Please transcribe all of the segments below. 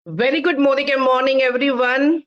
Very good morning everyone.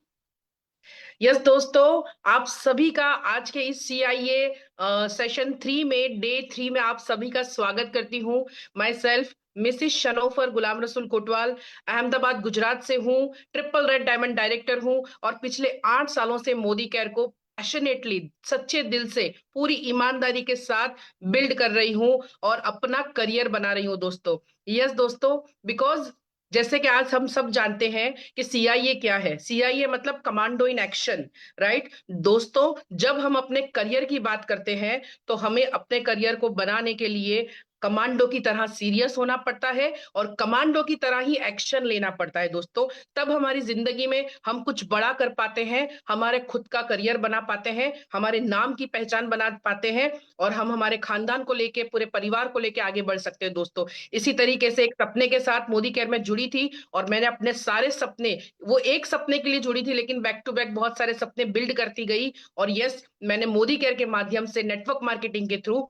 Yes दोस्तों, आप सभी का आज के इस CIA सेशन 3 में डे 3 में आप सभी का स्वागत करती हूँ। My self Mrs शनोफर Ghulam Rasool Kotwal, Ahmedabad Gujarat से हूँ। ट्रिपल रेड डायमंड डायरेक्टर हूँ और पिछले 8 सालों से मोदी केयर को पैशनेटली, सच्चे दिल से, पूरी ईमानदारी के साथ बिल्ड कर रही हूँ और अपना करियर बना रही हूँ दोस्तों। यस दोस्तों, बिकॉज जैसे कि आज हम सब जानते हैं कि CIA क्या है। CIA मतलब कमांडो इन एक्शन, राइट दोस्तों। जब हम अपने करियर की बात करते हैं तो हमें अपने करियर को बनाने के लिए कमांडो की तरह सीरियस होना पड़ता है और कमांडो की तरह ही एक्शन लेना पड़ता है दोस्तों। तब हमारी जिंदगी में हम कुछ बड़ा कर पाते हैं, हमारे खुद का करियर बना पाते हैं, हमारे नाम की पहचान बना पाते हैं और हम हमारे खानदान को लेके, पूरे परिवार को लेके आगे बढ़ सकते हैं दोस्तों। इसी तरीके से एक सपने के साथ मोदी केयर में जुड़ी थी और मैंने अपने सारे सपने, वो एक सपने के लिए जुड़ी थी लेकिन बैक टू बैक बहुत सारे सपने बिल्ड करती गई। और यस, मैंने मोदी केयर के माध्यम से नेटवर्क मार्केटिंग के थ्रू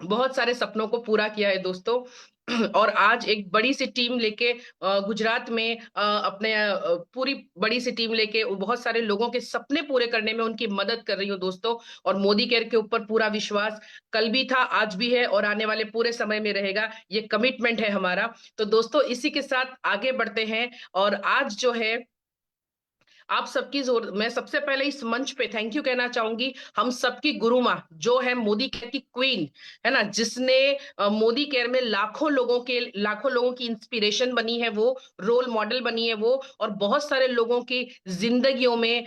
बहुत सारे सपनों को पूरा किया है दोस्तों। और आज एक बड़ी सी टीम लेके गुजरात में अपने पूरी बड़ी सी टीम लेके बहुत सारे लोगों के सपने पूरे करने में उनकी मदद कर रही हूँ दोस्तों। और मोदी केयर के ऊपर पूरा विश्वास कल भी था, आज भी है और आने वाले पूरे समय में रहेगा। ये कमिटमेंट है हमारा। तो दोस्तों, इसी के साथ आगे बढ़ते हैं। और आज जो है, आप सबकी जोर, मैं सबसे पहले इस मंच पे थैंक यू कहना चाहूंगी हम सबकी गुरु माँ, जो है मोदी केयर की क्वीन, है ना, जिसने मोदी केयर में लाखों लोगों की इंस्पिरेशन बनी है, वो रोल मॉडल बनी है वो, और बहुत सारे लोगों की जिंदगियों में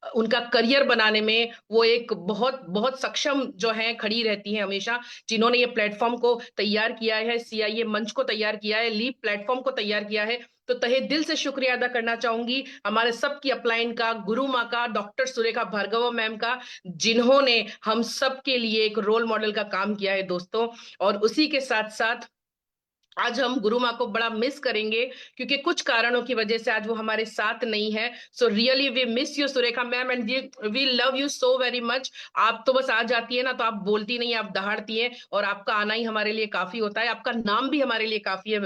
उनका करियर बनाने में वो एक बहुत बहुत सक्षम जो है, खड़ी रहती है हमेशा। जिन्होंने ये प्लेटफॉर्म को तैयार किया है, CIA मंच को तैयार किया है, लीप प्लेटफॉर्म को तैयार किया है। तो तहे दिल से शुक्रिया अदा करना चाहूंगी हमारे सबकी अपलाइन का, गुरु माँ का, डॉक्टर सुरेखा भार्गव मैम का, जिन्होंने हम सब के लिए एक रोल मॉडल का काम किया है दोस्तों। और उसी के साथ साथ आज हम गुरु माँ को बड़ा मिस करेंगे क्योंकि कुछ कारणों की वजह से आज वो हमारे साथ नहीं है। So really we miss you Surekha ma'am and we love you so very much. आप तो बस आ जाती है ना, तो आप बोलती नहीं, आप दहाड़ती है और आपका आना ही हमारे लिए काफी होता है। आपका नाम भी हमारे लिए काफी है,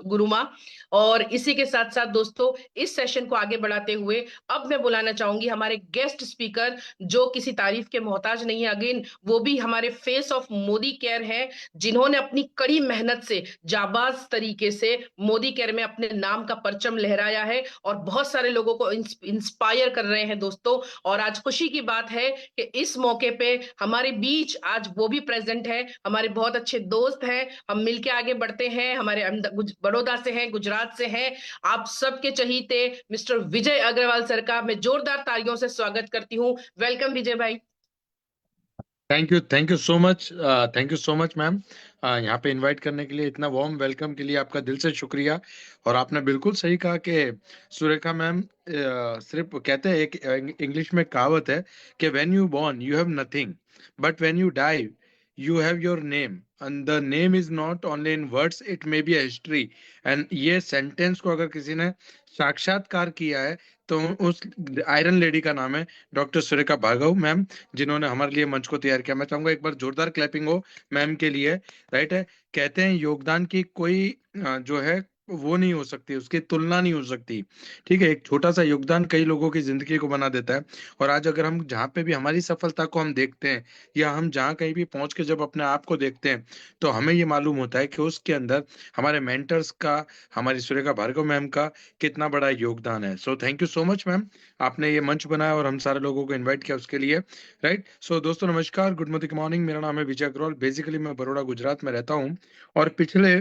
गुरु माँ। और इसी के साथ साथ दोस्तों, इस सेशन को आगे बढ़ाते हुए अब मैं बुलाना चाहूंगी हमारे गेस्ट स्पीकर, जो किसी तारीफ के मोहताज नहीं है। अगेन, वो भी हमारे फेस ऑफ मोदी केयर है, जिन्होंने अपनी कड़ी मेहनत से, जाबाज तरीके से मोदी केयर में अपने नाम का परचम लहराया है और बहुत सारे लोगों को इंस्पायर कर रहे हैं दोस्तों। और आज खुशी की बात है कि इस मौके पे हमारे बीच आज वो भी प्रेजेंट है, हमारे बहुत अच्छे दोस्त हैं। हम मिलके आगे बढ़ते हैं। हमारे बड़ौदा से हैं, गुजरात से हैं, आप सबके चहीते मिस्टर विजय अग्रवाल सर का मैं जोरदार तालियों से स्वागत करती हूँ। वेलकम विजय भाई। Thank you so much. Thank you so much ma'am. यहाँ पे इनवाइट करने के लिए, इतना वार्म वेलकम के लिए आपका दिल से शुक्रिया। और आपने बिल्कुल सही कहा कि सुरेखा मैम, सिर्फ कहते हैं, एक इंग्लिश में कहावत है कि when you born you have nothing, but when you die you have your name, and the name is not only in words, it may be a history. And ये सेंटेंस को अगर किसी ने साक्षात्कार किया है तो उस आयरन लेडी का नाम है डॉक्टर सुरेखा भार्गव मैम, जिन्होंने हमारे लिए मंच को तैयार किया। मैं चाहूंगा एक बार जोरदार क्लैपिंग हो मैम के लिए। राइट है, कहते हैं योगदान की कोई जो है वो नहीं हो सकती, उसकी तुलना नहीं हो सकती। ठीक है, एक छोटा सा योगदान कई लोगों की जिंदगी को बना देता है। और आज अगर हम जहाँ पे भी हमारी सफलता को हम देखते हैं, या हम जहाँ कहीं भी पहुंच के जब अपने आप को देखते हैं, तो हमें ये मालूम होता है कि उसके अंदर हमारे मेंटर्स का, हमारी सुरेखा भार्गव मैम का कितना बड़ा योगदान है। सो thank you so much ma'am, आपने ये मंच बनाया और हम सारे लोगों को इनवाइट किया उसके लिए। राइट, सो दोस्तों नमस्कार, गुड मॉर्निंग। मेरा नाम है विजय अग्रवाल, बेसिकली मैं बड़ौदा गुजरात में रहता हूँ। और पिछले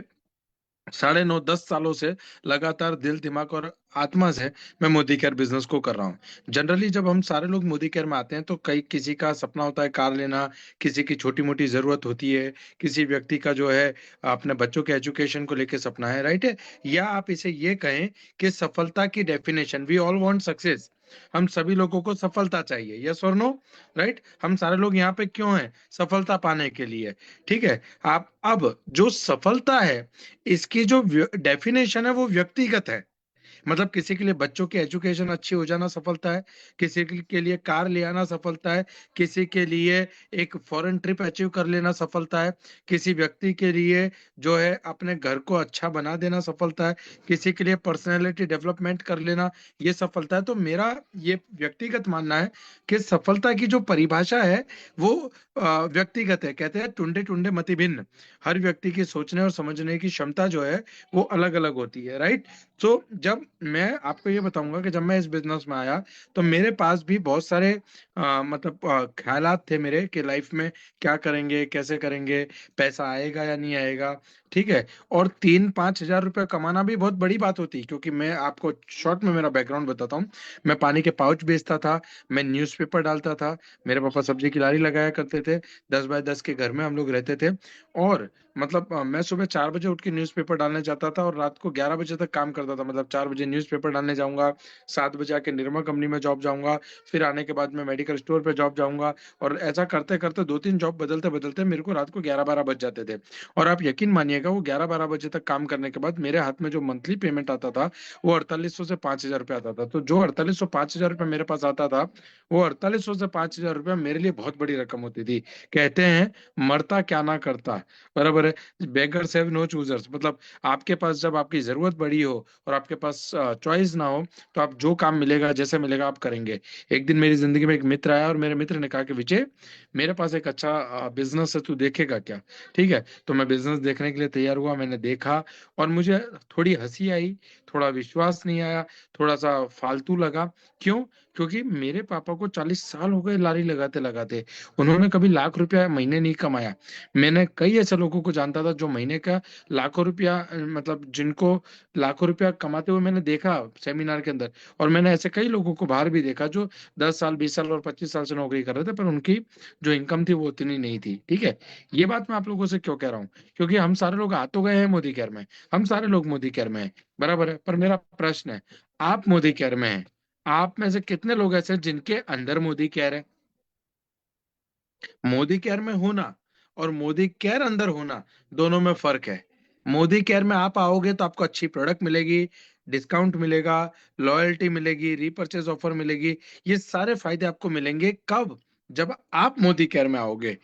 9.5 10 सालों से लगातार दिल, दिमाग और आत्मा से मैं मोदी केयर बिजनेस को कर रहा हूँ। जनरली जब हम सारे लोग मोदी केयर में आते हैं तो कई किसी का सपना होता है कार लेना, किसी की छोटी मोटी जरूरत होती है, किसी व्यक्ति का जो है अपने बच्चों के एजुकेशन को लेके सपना है। राइट है, या आप इसे ये कहें कि सफलता की definition, we all want success, हम सभी लोगों को सफलता चाहिए, यस और नो। राइट, हम सारे लोग यहाँ पे क्यों हैं? सफलता पाने के लिए। ठीक है, आप अब जो सफलता है, इसकी जो डेफिनेशन है वो व्यक्तिगत है। मतलब किसी के लिए बच्चों की एजुकेशन अच्छी हो जाना सफलता है, किसी के लिए कार ले आना सफलता है, किसी के लिए एक फॉरेन ट्रिप अचीव कर लेना सफलता है, किसी व्यक्ति के लिए जो है अपने घर को अच्छा बना देना सफलता है, किसी के लिए पर्सनैलिटी डेवलपमेंट कर लेना ये सफलता है। तो मेरा ये व्यक्तिगत मानना है कि सफलता की जो परिभाषा है वो व्यक्तिगत है। कहते हैं टुंडे टुंडे मति भिन्न। हर व्यक्ति की सोचने और समझने की क्षमता जो है वो अलग अलग होती है, राइट। तो जब मैं आपको ये बताऊंगा कि जब मैं इस बिजनेस में आया तो मेरे पास भी बहुत सारे मतलब ख्यालात थे मेरे कि लाइफ में क्या करेंगे, कैसे करेंगे, पैसा आएगा या नहीं आएगा, ठीक है। और 3-5 हजार रुपया कमाना भी बहुत बड़ी बात होती है, क्योंकि मैं आपको शॉर्ट में मेरा बैकग्राउंड बताता हूँ। मैं पानी के पाउच बेचता था, मैं न्यूज़पेपर डालता था, मेरे पापा सब्जी की लारी लगाया करते थे, 10 बाय 10 के घर में हम लोग रहते थे। और मतलब मैं सुबह 4 बजे उठ के न्यूज़पेपर डालने जाता था और रात को 11 बजे तक काम करता था। मतलब 4 बजे न्यूज़पेपर डालने जाऊंगा, 7 बजे आके निरमा कंपनी में जॉब जाऊंगा, फिर आने के बाद मैं मेडिकल स्टोर पे जॉब जाऊंगा। और ऐसा करते करते 2-3 जॉब बदलते बदलते मेरे को रात को 11-12 बज जाते थे। और आप यकीन मानिएगा वो 11-12 बजे तक काम करने के बाद मेरे हाथ में जो मंथली पेमेंट आता था वो 4800 से 5000 रुपया आता था। तो जो 4800-5000 रुपया मेरे पास आता था, वो 4800 से 5000 रुपया मेरे लिए बहुत बड़ी रकम होती थी। कहते हैं मरता क्या ना करता, बराबर है। Beggars have no choosers. मतलब आपके पास जब आपकी जरूरत बड़ी हो और आपके पास चॉइस ना हो, तो आप जो काम मिलेगा जैसे मिलेगा आप करेंगे। एक दिन मेरी जिंदगी में एक मित्र आया और मेरे मित्र ने कहा कि विजय, मेरे पास एक अच्छा बिजनेस है, तू देखेगा क्या? ठीक है। तो मैं बिजनेस देखने के लिए तैयार हुआ, मैंने देखा और मुझे थोड़ी हंसी आई, थोड़ा विश्वास नहीं आया, थोड़ा सा फालतू लगा। क्यों? क्योंकि मेरे पापा को 40 साल हो गए लारी लगाते लगाते, उन्होंने कभी लाख रुपया महीने नहीं कमाया। मैंने कई ऐसे लोगों को जानता था जो महीने का लाखों रुपया मतलब जिनको लाखों रुपया कमाते हुए मैंने देखा सेमिनार के अंदर। और मैंने ऐसे कई लोगों को बाहर भी देखा जो 10 साल, 20 साल और 25 साल से नौकरी कर रहे थे, पर उनकी जो इनकम थी वो उतनी नहीं थी, ठीक है। ये बात मैं आप लोगों से क्यों कह रहा हूँ? क्योंकि हम सारे लोग आ तो गए हैं मोदी केयर में, हम सारे लोग मोदी केयर में हैं, बराबर है। पर मेरा प्रश्न है, आप मोदी केयर में हैं, आप में से कितने लोग ऐसे हैं जिनके अंदर मोदी केयर है? मोदी केयर में होना और मोदी केयर अंदर होना, दोनों में फर्क है। मोदी केयर में आप आओगे तो आपको अच्छी प्रोडक्ट मिलेगी, डिस्काउंट मिलेगा, लॉयल्टी मिलेगी, रीपर्चेज ऑफर मिलेगी। ये सारे फायदे आपको मिलेंगे कब? जब आप मोदी केयर में आओगे।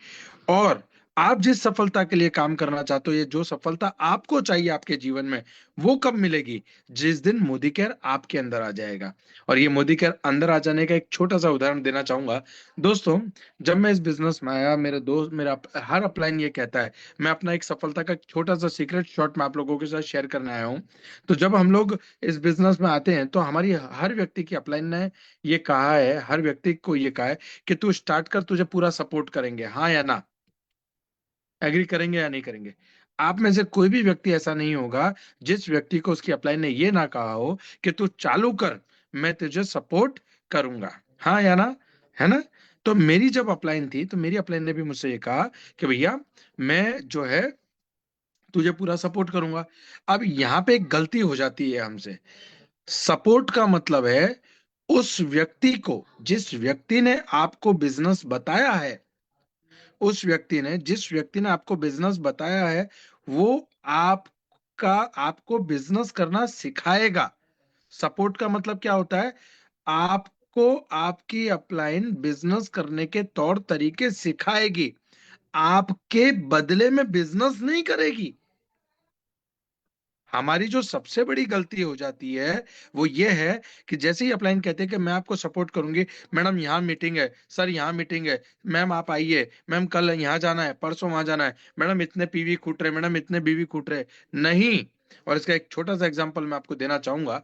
और आप जिस सफलता के लिए काम करना चाहते हो, ये जो सफलता आपको चाहिए आपके जीवन में, वो कब मिलेगी? जिस दिन मोदी केयर आपके अंदर आ जाएगा। और ये मोदी केयर अंदर आ जाने का एक छोटा सा उदाहरण देना चाहूंगा। दोस्तों, जब मैं इस बिजनेस में आया, मेरे दोस्त, मेरा हर अपलाइन ये कहता है, मैं अपना एक सफलता का छोटा सा सीक्रेट शॉट में आप लोगों के साथ शेयर करने आया हूँ। तो जब हम लोग इस बिजनेस में आते हैं तो हमारी हर व्यक्ति की अपलाइन ने ये कहा है, हर व्यक्ति को ये कहा है कि तू स्टार्ट कर, तुझे पूरा सपोर्ट करेंगे, हाँ या ना? एग्री करेंगे या नहीं करेंगे? आप में से कोई भी व्यक्ति ऐसा नहीं होगा जिस व्यक्ति को उसकी अपलाइन ने ये ना कहा हो कि तू चालू कर, मैं तुझे सपोर्ट करूंगा, हाँ या ना? है ना? तो मेरी जब अपलाइन थी तो मेरी अपलाइन ने भी मुझसे ये कहा कि भैया, मैं जो है तुझे पूरा सपोर्ट करूंगा। अब यहाँ पे एक गलती हो जाती है हमसे। सपोर्ट का मतलब है उस व्यक्ति को, जिस व्यक्ति ने आपको बिजनेस बताया है, उस व्यक्ति ने, जिस व्यक्ति ने आपको बिजनेस बताया है, वो आपका आपको बिजनेस करना सिखाएगा। सपोर्ट का मतलब क्या होता है? आपको आपकी अपलाइन बिजनेस करने के तौर तरीके सिखाएगी, आपके बदले में बिजनेस नहीं करेगी। हमारी जो सबसे बड़ी गलती हो जाती है वो ये है कि जैसे ही अपलाइन कहते हैं कि मैं आपको सपोर्ट करूंगी, मैडम यहाँ मीटिंग है, सर यहाँ मीटिंग है, मैम आप आइए, मैम कल यहाँ जाना है, परसों वहां जाना है, मैडम इतने पीवी कूट रहे, मैडम इतने बीवी कूट रहे, नहीं। और इसका एक छोटा सा एग्जांपल मैं आपको देना चाहूंगा।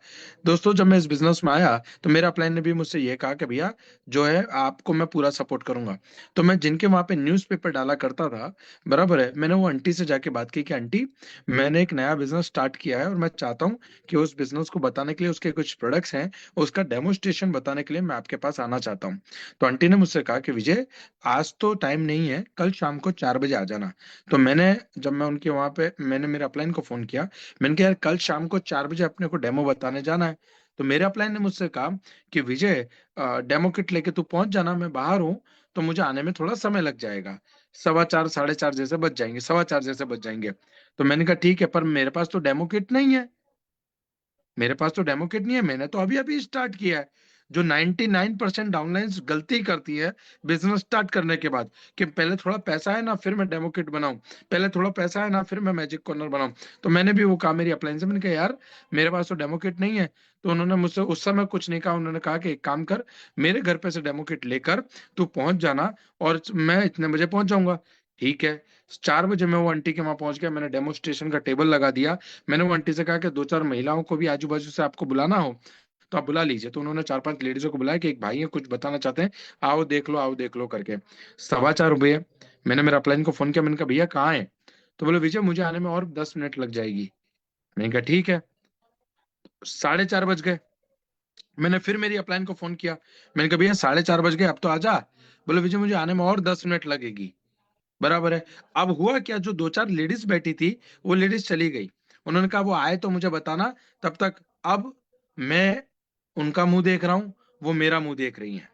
दोस्तों, जब मैं इस बिजनेस में आया तो मेरा अपलाइन ने भी मुझसे ये कहा कि भैया, जो है आपको मैं पूरा सपोर्ट करूंगा। तो मैं जिनके वहां पे न्यूज़पेपर डाला करता था, बराबर है, मैंने वो आंटी से जाके बात की कि आंटी, मैंने एक नया बिजनेस स्टार्ट किया है और मैं चाहता हूँ कि उस बिजनेस को बताने के लिए, उसके कुछ प्रोडक्ट्स हैं, उसका डेमोस्ट्रेशन बताने के लिए मैं आपके पास आना चाहता हूँ। तो आंटी ने मुझसे कहा कि विजय, आज तो टाइम नहीं है, कल शाम को 4 बजे आ जाना। तो मैंने, जब मैं उनके वहां पे, मैंने मेरे अपलाइन को फोन किया, मैंने कहा यार कल शाम को 4 बजे अपने को डेमो बताने जाना है। तो मेरे अपलाइन ने मुझसे कहा कि विजय, डेमो किट लेके तू पहुंच जाना, मैं बाहर हूँ, तो मुझे आने में थोड़ा समय लग जाएगा, 4:15 4:30 जैसे बज जाएंगे, 4:15 जैसे बज जाएंगे। तो मैंने कहा ठीक है, पर मेरे पास तो डेमो किट नहीं है। मेरे पास तो डेमो किट नहीं है, मैंने तो अभी अभी स्टार्ट किया है। जो 99% डाउनलाइंस गलती करती है बिजनेस स्टार्ट करने के बाद, कि पहले थोड़ा पैसा है ना फिर मैं डेमो किट बनाऊं, पहले थोड़ा पैसा है ना फिर मैं मैजिक कॉर्नर बनाऊं। तो मैंने भी वो कहा मेरी अपलायंस से, मैंने कहा यार मेरे पास तो डेमो किट नहीं है। तो उन्होंने मुझसे उस समय कुछ नहीं कहा, उन्होंने कहा कि एक काम कर, मेरे घर पे से डेमो किट लेकर तू पहुंच जाना और मैं इतने बजे पहुंच जाऊंगा। ठीक है। 4 बजे मैं वो आंटी के वहां पहुंच गया, मैंने डेमोस्ट्रेशन का टेबल लगा दिया। मैंने वो आंटी से कहा कि 2-4 महिलाओं को भी आजू बाजू से आपको बुलाना हो तो आप बुला लीजिए। तो उन्होंने 4-5 लेडीजों को बुलाया कि एक भाई है कुछ बताना चाहते हैं, आओ देख लो करके। 4:15 मैंने मेरा अपलाइन को फोन किया, मैंने कहा भैया कहाँ है? तो बोले विजय मुझे आने में और 10 मिनट लग जाएगी। मैंने कहा ठीक है। 4:30 बज गए। मैंने फिर मेरी अपलाइन को फोन किया, मैंने कहा भैया 4:30 बज गए अब तो आजा। बोले विजय मुझे आने में और 10 मिनट लगेगी। बराबर है। अब हुआ क्या, जो 2-4 लेडीज बैठी थी वो लेडीज चली गई। उन्होंने कहा वो आए तो मुझे बताना तब तक। अब मैं उनका मुंह देख रहा हूं, वो मेरा मुंह देख रही है।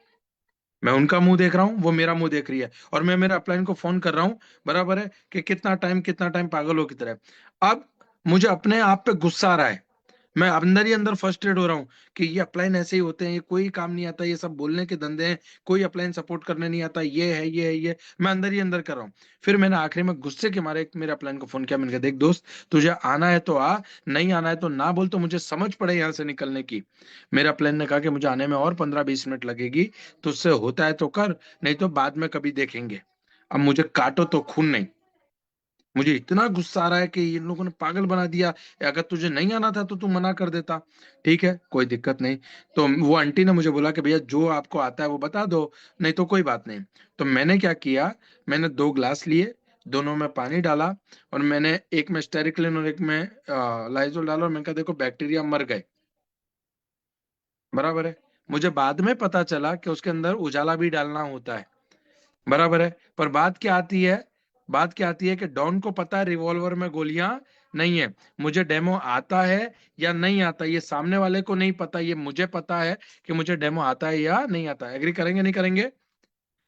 मैं उनका मुंह देख रहा हूँ, वो मेरा मुंह देख रही है, और मैं मेरे अपलाइन को फोन कर रहा हूँ। बराबर है कि कितना टाइम पागलों की तरह। अब मुझे अपने आप पे गुस्सा आ रहा है। मैं अंदर ही अंदर फ्रस्ट्रेट हो रहा हूँ कि ये अपलाइन ऐसे ही होते हैं, ये कोई काम नहीं आता, ये सब बोलने के धंधे हैं, कोई अपलाइन सपोर्ट करने नहीं आता, ये मैं अंदर ही अंदर कर रहा हूँ। फिर मैंने आखिरी में गुस्से के मारे एक मेरे अपलाइन को फोन किया, मैंने कहा देख दोस्त, तुझे आना है तो आ, नहीं आना है तो ना बोल, तो मुझे समझ पड़े यहाँ से निकलने की। मेरे अपलाइन ने कहा कि मुझे आने में और 15-20 मिनट लगेगी, तुझसे होता है तो कर, नहीं तो बाद में कभी देखेंगे। अब मुझे काटो तो खून नहीं। मुझे इतना गुस्सा आ रहा है कि इन लोगों ने पागल बना दिया। अगर तुझे नहीं आना था तो तू मना कर देता। ठीक है कोई दिक्कत नहीं। तो वो आंटी ने मुझे बोला कि भैया जो आपको आता है वो बता दो, नहीं तो कोई बात नहीं। तो मैंने क्या किया, मैंने 2 ग्लास लिए, दोनों में पानी डाला, और मैंने एक में स्टेरिक्लिन और एक में लाइजोल डाला, और मैंने कहा देखो बैक्टीरिया मर गए। बराबर है। मुझे बाद में पता चला कि उसके अंदर उजाला भी डालना होता है। बराबर है। पर बात क्या आती है, बात क्या आती है कि डॉन को पता है रिवॉल्वर में गोलियां नहीं है। मुझे डेमो आता है या नहीं आता ये सामने वाले को नहीं पता, ये मुझे पता है कि मुझे डेमो आता है या नहीं आता है। एग्री करेंगे नहीं करेंगे?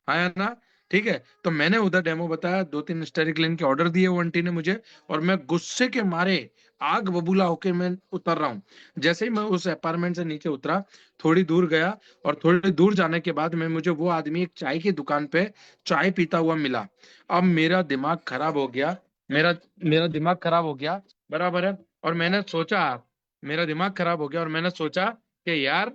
हाँ या ना? ठीक है। तो मैंने उधर डेमो बताया, 2-3 स्टेरिक के ऑर्डर दिए वो आंटी ने मुझे, और मैं गुस्से के मारे आग बबूला होके मैं उतर रहा हूँ। जैसे ही मैं उस अपार्टमेंट से नीचे उतरा, थोड़ी दूर गया, और थोड़ी दूर जाने के बाद में मुझे वो आदमी एक चाय की दुकान पे चाय पीता हुआ मिला। अब मेरा दिमाग खराब हो गया। मेरा मेरा दिमाग खराब हो गया। बराबर है। और मैंने सोचा, मेरा दिमाग खराब हो गया और मैंने सोचा कि यार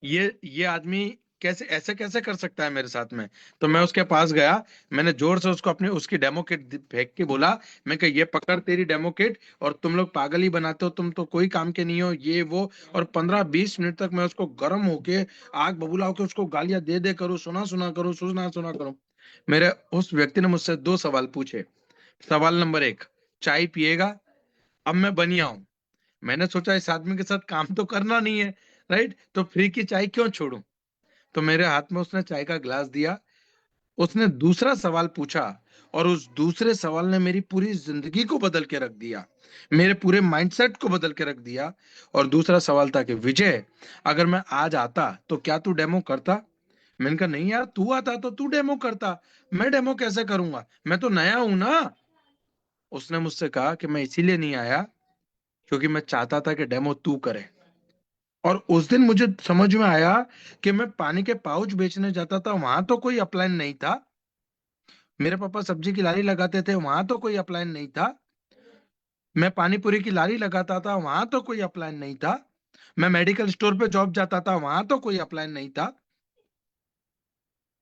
ये आदमी कैसे ऐसे कैसे कर सकता है मेरे साथ में। तो मैं उसके पास गया, मैंने जोर से उसको अपनी उसकी डेमो किट फेंक के बोला, मैं कहा ये पकड़ तेरी डेमो किट, और तुम लोग पागल ही बनाते हो, तुम तो कोई काम के नहीं हो ये वो। और 15-20 मिनट तक मैं उसको गर्म होके आग बबूला होके उसको गालियां दे दे करूँ, सुना सुना करूँ, सुना सुना करूँ। मेरे उस व्यक्ति ने मुझसे 2 सवाल पूछे। सवाल नंबर 1, चाय पिएगा? अब मैं बनिया हूं, मैंने सोचा इस आदमी के साथ काम तो करना नहीं है, राइट, तो फ्री की चाय क्यों छोड़ूं। तो मेरे हाथ में उसने चाय का गिलास दिया। उसने दूसरा सवाल पूछा, और उस दूसरे सवाल ने मेरी पूरी जिंदगी को बदल के रख दिया, मेरे पूरे माइंडसेट को बदल के रख दिया। और दूसरा सवाल था कि विजय, अगर मैं आज आता तो क्या तू डेमो करता? मैंने कहा नहीं यार, तू आता तो तू डेमो करता, मैं डेमो कैसे करूंगा, मैं तो नया हूं ना। उसने मुझसे कहा कि मैं इसीलिए नहीं आया क्योंकि मैं चाहता था कि डेमो तू करे। और उस दिन मुझे समझ में आया कि मैं पानी के पाउच बेचने जाता था, वहां तो कोई अपलाइन नहीं था। मेरे पापा सब्जी की लारी लगाते थे, वहां तो कोई अपलाइन नहीं था। मैं पानी पूरी की लारी लगाता था, वहां तो कोई अपलाइन नहीं था। मैं मेडिकल स्टोर पे जॉब जाता था, वहां तो कोई अपलाइन नहीं था।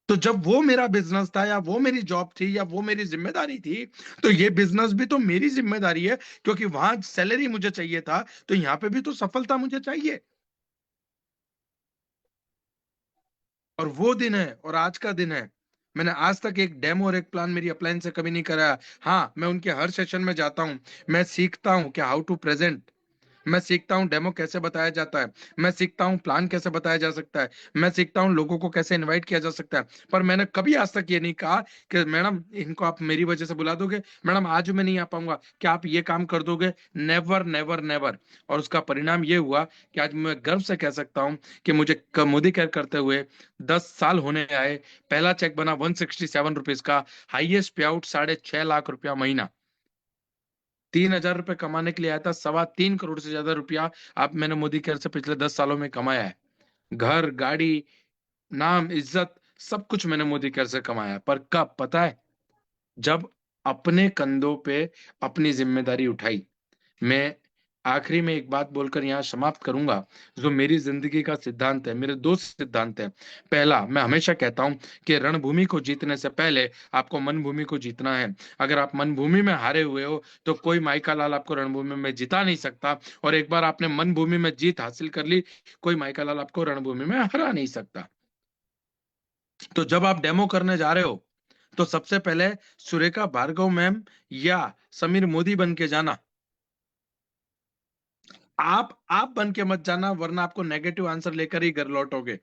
तो जब वो मेरा बिजनेस था, या वो मेरी जॉब थी, या वो मेरी जिम्मेदारी थी, तो ये बिजनेस भी तो मेरी जिम्मेदारी है, क्योंकि वहां सैलरी मुझे चाहिए था, तो यहाँ पे भी तो सफलता मुझे चाहिए। और वो दिन है और आज का दिन है। मैंने आज तक एक डेमो और एक प्लान मेरी अपलाइन से कभी नहीं कराया। हाँ, मैं उनके हर सेशन में जाता हूँ, मैं सीखता हूँ कि हाउ टू प्रेजेंट, मैं सीखता हूँ डेमो कैसे बताया जाता है, मैं सीखता हूँ प्लान कैसे बताया जा सकता है, मैं सीखता हूँ लोगों को कैसे इनवाइट किया जा सकता है। पर मैंने कभी आज तक ये नहीं कहा कि मैडम इनको आप मेरी वजह से बुला दोगे, मैडम आज मैं नहीं आ पाऊंगा, क्या आप ये काम कर दोगे? Never never never. और उसका परिणाम ये हुआ कि आज मैं गर्व से कह सकता हूँ कि मुझे मोदी केयर करते हुए 10 साल होने आए। पहला चेक बना 167 रुपीज का, हाईएस्ट पे आउट 6.5 लाख रुपया महीना। ₹3000 कमाने के लिए आया था, 3.25 करोड़ से ज्यादा रुपया आप मैंने मोदी केयर से पिछले 10 सालों में कमाया है। घर, गाड़ी, नाम, इज्जत, सब कुछ मैंने मोदी केयर से कमाया है। पर कब पता है? जब अपने कंधों पे अपनी जिम्मेदारी उठाई। मैं आखिरी में एक बात बोलकर यहाँ समाप्त करूंगा, जो मेरी जिंदगी का सिद्धांत है, मेरे 2 सिद्धांत हैं। पहला, मैं हमेशा कहता हूं कि रणभूमि को जीतने से पहले आपको मनभूमि को जीतना है। अगर आप मनभूमि में हारे हुए हो तो कोई माइका लाल आपको रणभूमि में जिता नहीं सकता, और एक बार आपने मनभूमि में जीत हासिल कर ली, कोई माइका लाल आपको रणभूमि में हरा नहीं सकता। तो जब आप डेमो करने जा रहे हो तो सबसे पहले सुरेखा भार्गव मैम या समीर मोदी बन के जाना। आप बन के मत जाना, वरना आपको नेगेटिव आंसर लेकर ही घर लौटोगे।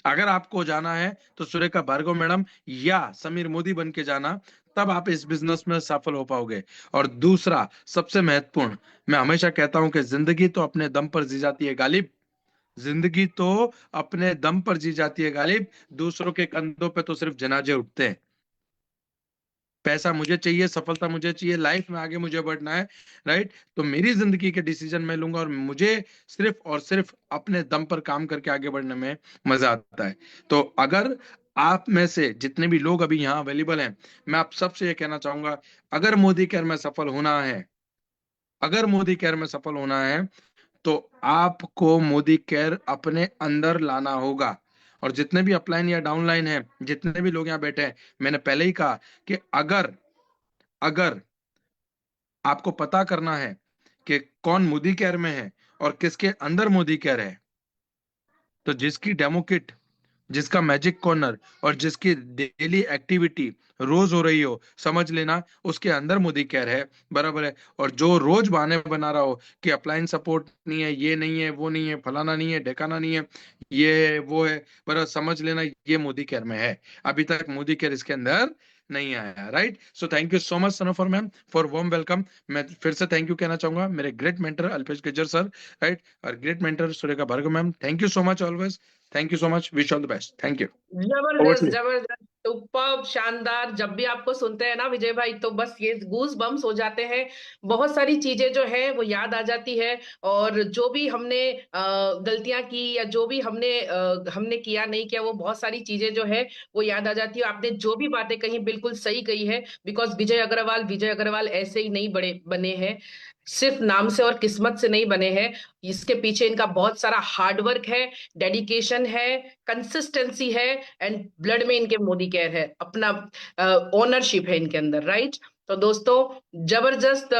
अगर आपको जाना है तो सुरेखा भार्गव मैडम या समीर मोदी बन के जाना, तब आप इस बिजनेस में सफल हो पाओगे। और दूसरा, सबसे महत्वपूर्ण, मैं हमेशा कहता हूं कि जिंदगी तो अपने दम पर जी जाती है गालिब। जिंदगी तो अपने दम पर जी जाती है गालिब, दूसरों के कंधों पे तो सिर्फ जनाजे उठते हैं। पैसा मुझे चाहिए, सफलता मुझे चाहिए, लाइफ में आगे मुझे बढ़ना है, राइट? तो मेरी जिंदगी के डिसीजन मैं लूंगा, और मुझे सिर्फ और सिर्फ अपने दम पर काम करके आगे बढ़ने में मजा आता है। तो अगर आप में से जितने भी लोग अभी यहाँ अवेलेबल हैं, मैं आप सबसे ये कहना चाहूंगा, अगर मोदी केयर में सफल होना है, अगर मोदी केयर में सफल होना है, तो आपको मोदी केयर अपने अंदर लाना होगा। और जितने भी अपलाइन या डाउनलाइन हैं, जितने भी लोग यहाँ बैठे हैं, मैंने पहले ही कहा कि अगर अगर आपको पता करना है कि कौन मोदी केयर में है और किसके अंदर मोदी केयर है, तो जिसकी डेमो किट, जिसका मैजिक कॉर्नर और जिसकी डेली एक्टिविटी रोज हो रही हो, समझ लेना उसके अंदर मोदी केयर है। बराबर है? और जो रोज बहाने बना रहा हो कि अप्लाइन सपोर्ट नहीं है, ये नहीं है, वो नहीं है, फलाना नहीं है, ढेकाना नहीं है, ये है, वो है, बराबर, समझ लेना ये मोदी केयर में है। अभी तक मोदी केयर इसके अंदर नहीं आया, right? So thank you so much Sanofar ma'am for warm welcome. मैं फिर से थैंक यू कहना चाहूंगा मेरे great mentor Alpesh Gajjar sir, right, और great mentor Surekha Bhargav ma'am. Thank you so much always. Thank you so much, wish all the best. Thank you. Over to जबरदस्त you. जबरदस्त, superb, शानदार। जब भी आपको सुनते हैं ना विजय भाई, तो बस ये गूज बम्स हो जाते हैं। बहुत सारी चीजें जो है वो याद आ जाती है, और जो भी हमने गलतियां की, या जो भी हमने किया नहीं किया, वो बहुत सारी चीजें जो है वो याद आ जाती है। आपने जो भी बातें कही बिल्कुल सही कही है, बिकॉज विजय अग्रवाल ऐसे ही नहीं बड़े बने हैं, सिर्फ नाम से और किस्मत से नहीं बने हैं। इसके पीछे इनका बहुत सारा हार्डवर्क है, डेडिकेशन है, कंसिस्टेंसी है, एंड ब्लड में इनके मोदी केयर है, अपना ओनरशिप है इनके अंदर, राइट? तो दोस्तों, जबरदस्त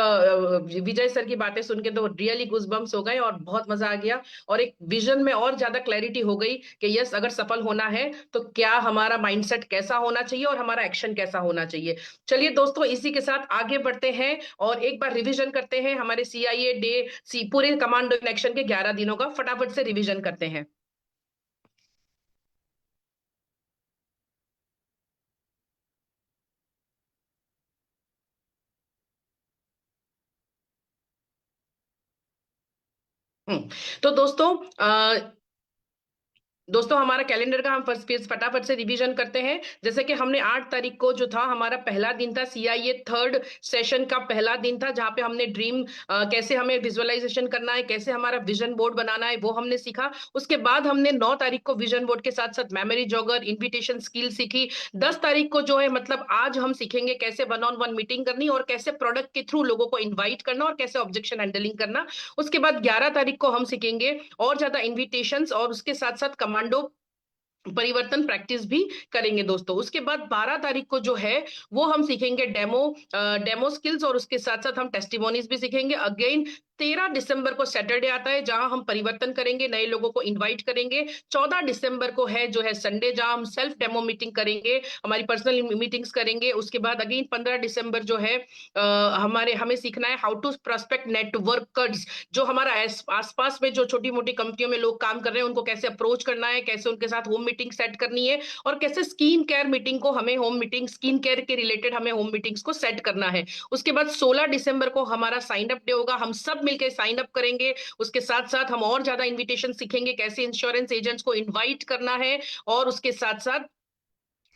विजय सर की बातें सुन के तो रियली गूजबम्स हो गए, और बहुत मजा आ गया, और एक विजन में और ज्यादा क्लैरिटी हो गई कि यस, अगर सफल होना है तो क्या हमारा माइंडसेट कैसा होना चाहिए और हमारा एक्शन कैसा होना चाहिए। चलिए दोस्तों, इसी के साथ आगे बढ़ते हैं, और एक बार रिवीजन करते हैं हमारे सीआईए डे, सी पूरे कमांडो इन एक्शन के 11 दिनों का फटाफट से रिवीजन करते हैं। तो दोस्तों हमारा कैलेंडर का हम फर्स्ट फटाफट से रिवीजन करते हैं। जैसे कि हमने 8 तारीख को जो था, हमारा पहला दिन था, सीआईए थर्ड सेशन का पहला दिन था, जहां पे हमने ड्रीम कैसे हमें विजुअलाइजेशन करना है, कैसे हमारा विजन बोर्ड बनाना है, वो हमने सीखा। उसके बाद हमने 9 तारीख को विजन बोर्ड के साथ साथ मेमोरी जॉगर, इन्विटेशन स्किल सीखी। 10 तारीख को जो है, मतलब आज हम सीखेंगे कैसे वन ऑन वन मीटिंग करनी, और कैसे प्रोडक्ट के थ्रू लोगों को इन्वाइट करना, और कैसे ऑब्जेक्शन हैंडलिंग करना। उसके बाद 11 तारीख को हम सीखेंगे और ज्यादा इन्विटेशंस, और उसके साथ साथ कमांडो परिवर्तन प्रैक्टिस भी करेंगे दोस्तों। उसके बाद 12 तारीख को जो है वो हम सीखेंगे डेमो स्किल्स, और उसके साथ साथ हम टेस्टिमोनीज भी सीखेंगे। अगेन 13 दिसंबर को सैटरडे आता है, जहां हम परिवर्तन करेंगे, नए लोगों को इनवाइट करेंगे। 14 दिसंबर को है जो है संडे, जहां हम सेल्फ डेमो मीटिंग करेंगे, हमारी पर्सनल मीटिंग्स करेंगे। उसके बाद अगेन 15 दिसंबर जो है हमें सीखना है हाउ टू प्रोस्पेक्ट नेटवर्कर्स, जो हमारा आसपास में जो छोटी मोटी कंपनियों में लोग काम कर रहे हैं, उनको कैसे अप्रोच करना है, कैसे उनके साथ होम मीटिंग सेट करनी है, और कैसे स्किन केयर मीटिंग को हमें होम मीटिंग, स्किन केयर के रिलेटेड हमें होम मीटिंग्स को सेट करना है। उसके बाद 16 दिसंबर को हमारा साइन अप डे होगा, हम सब मिलकर साइन अप करेंगे। उसके साथ साथ हम और ज्यादा इन्विटेशन सीखेंगे, कैसे इंश्योरेंस एजेंट्स को इनवाइट करना है, और उसके साथ साथ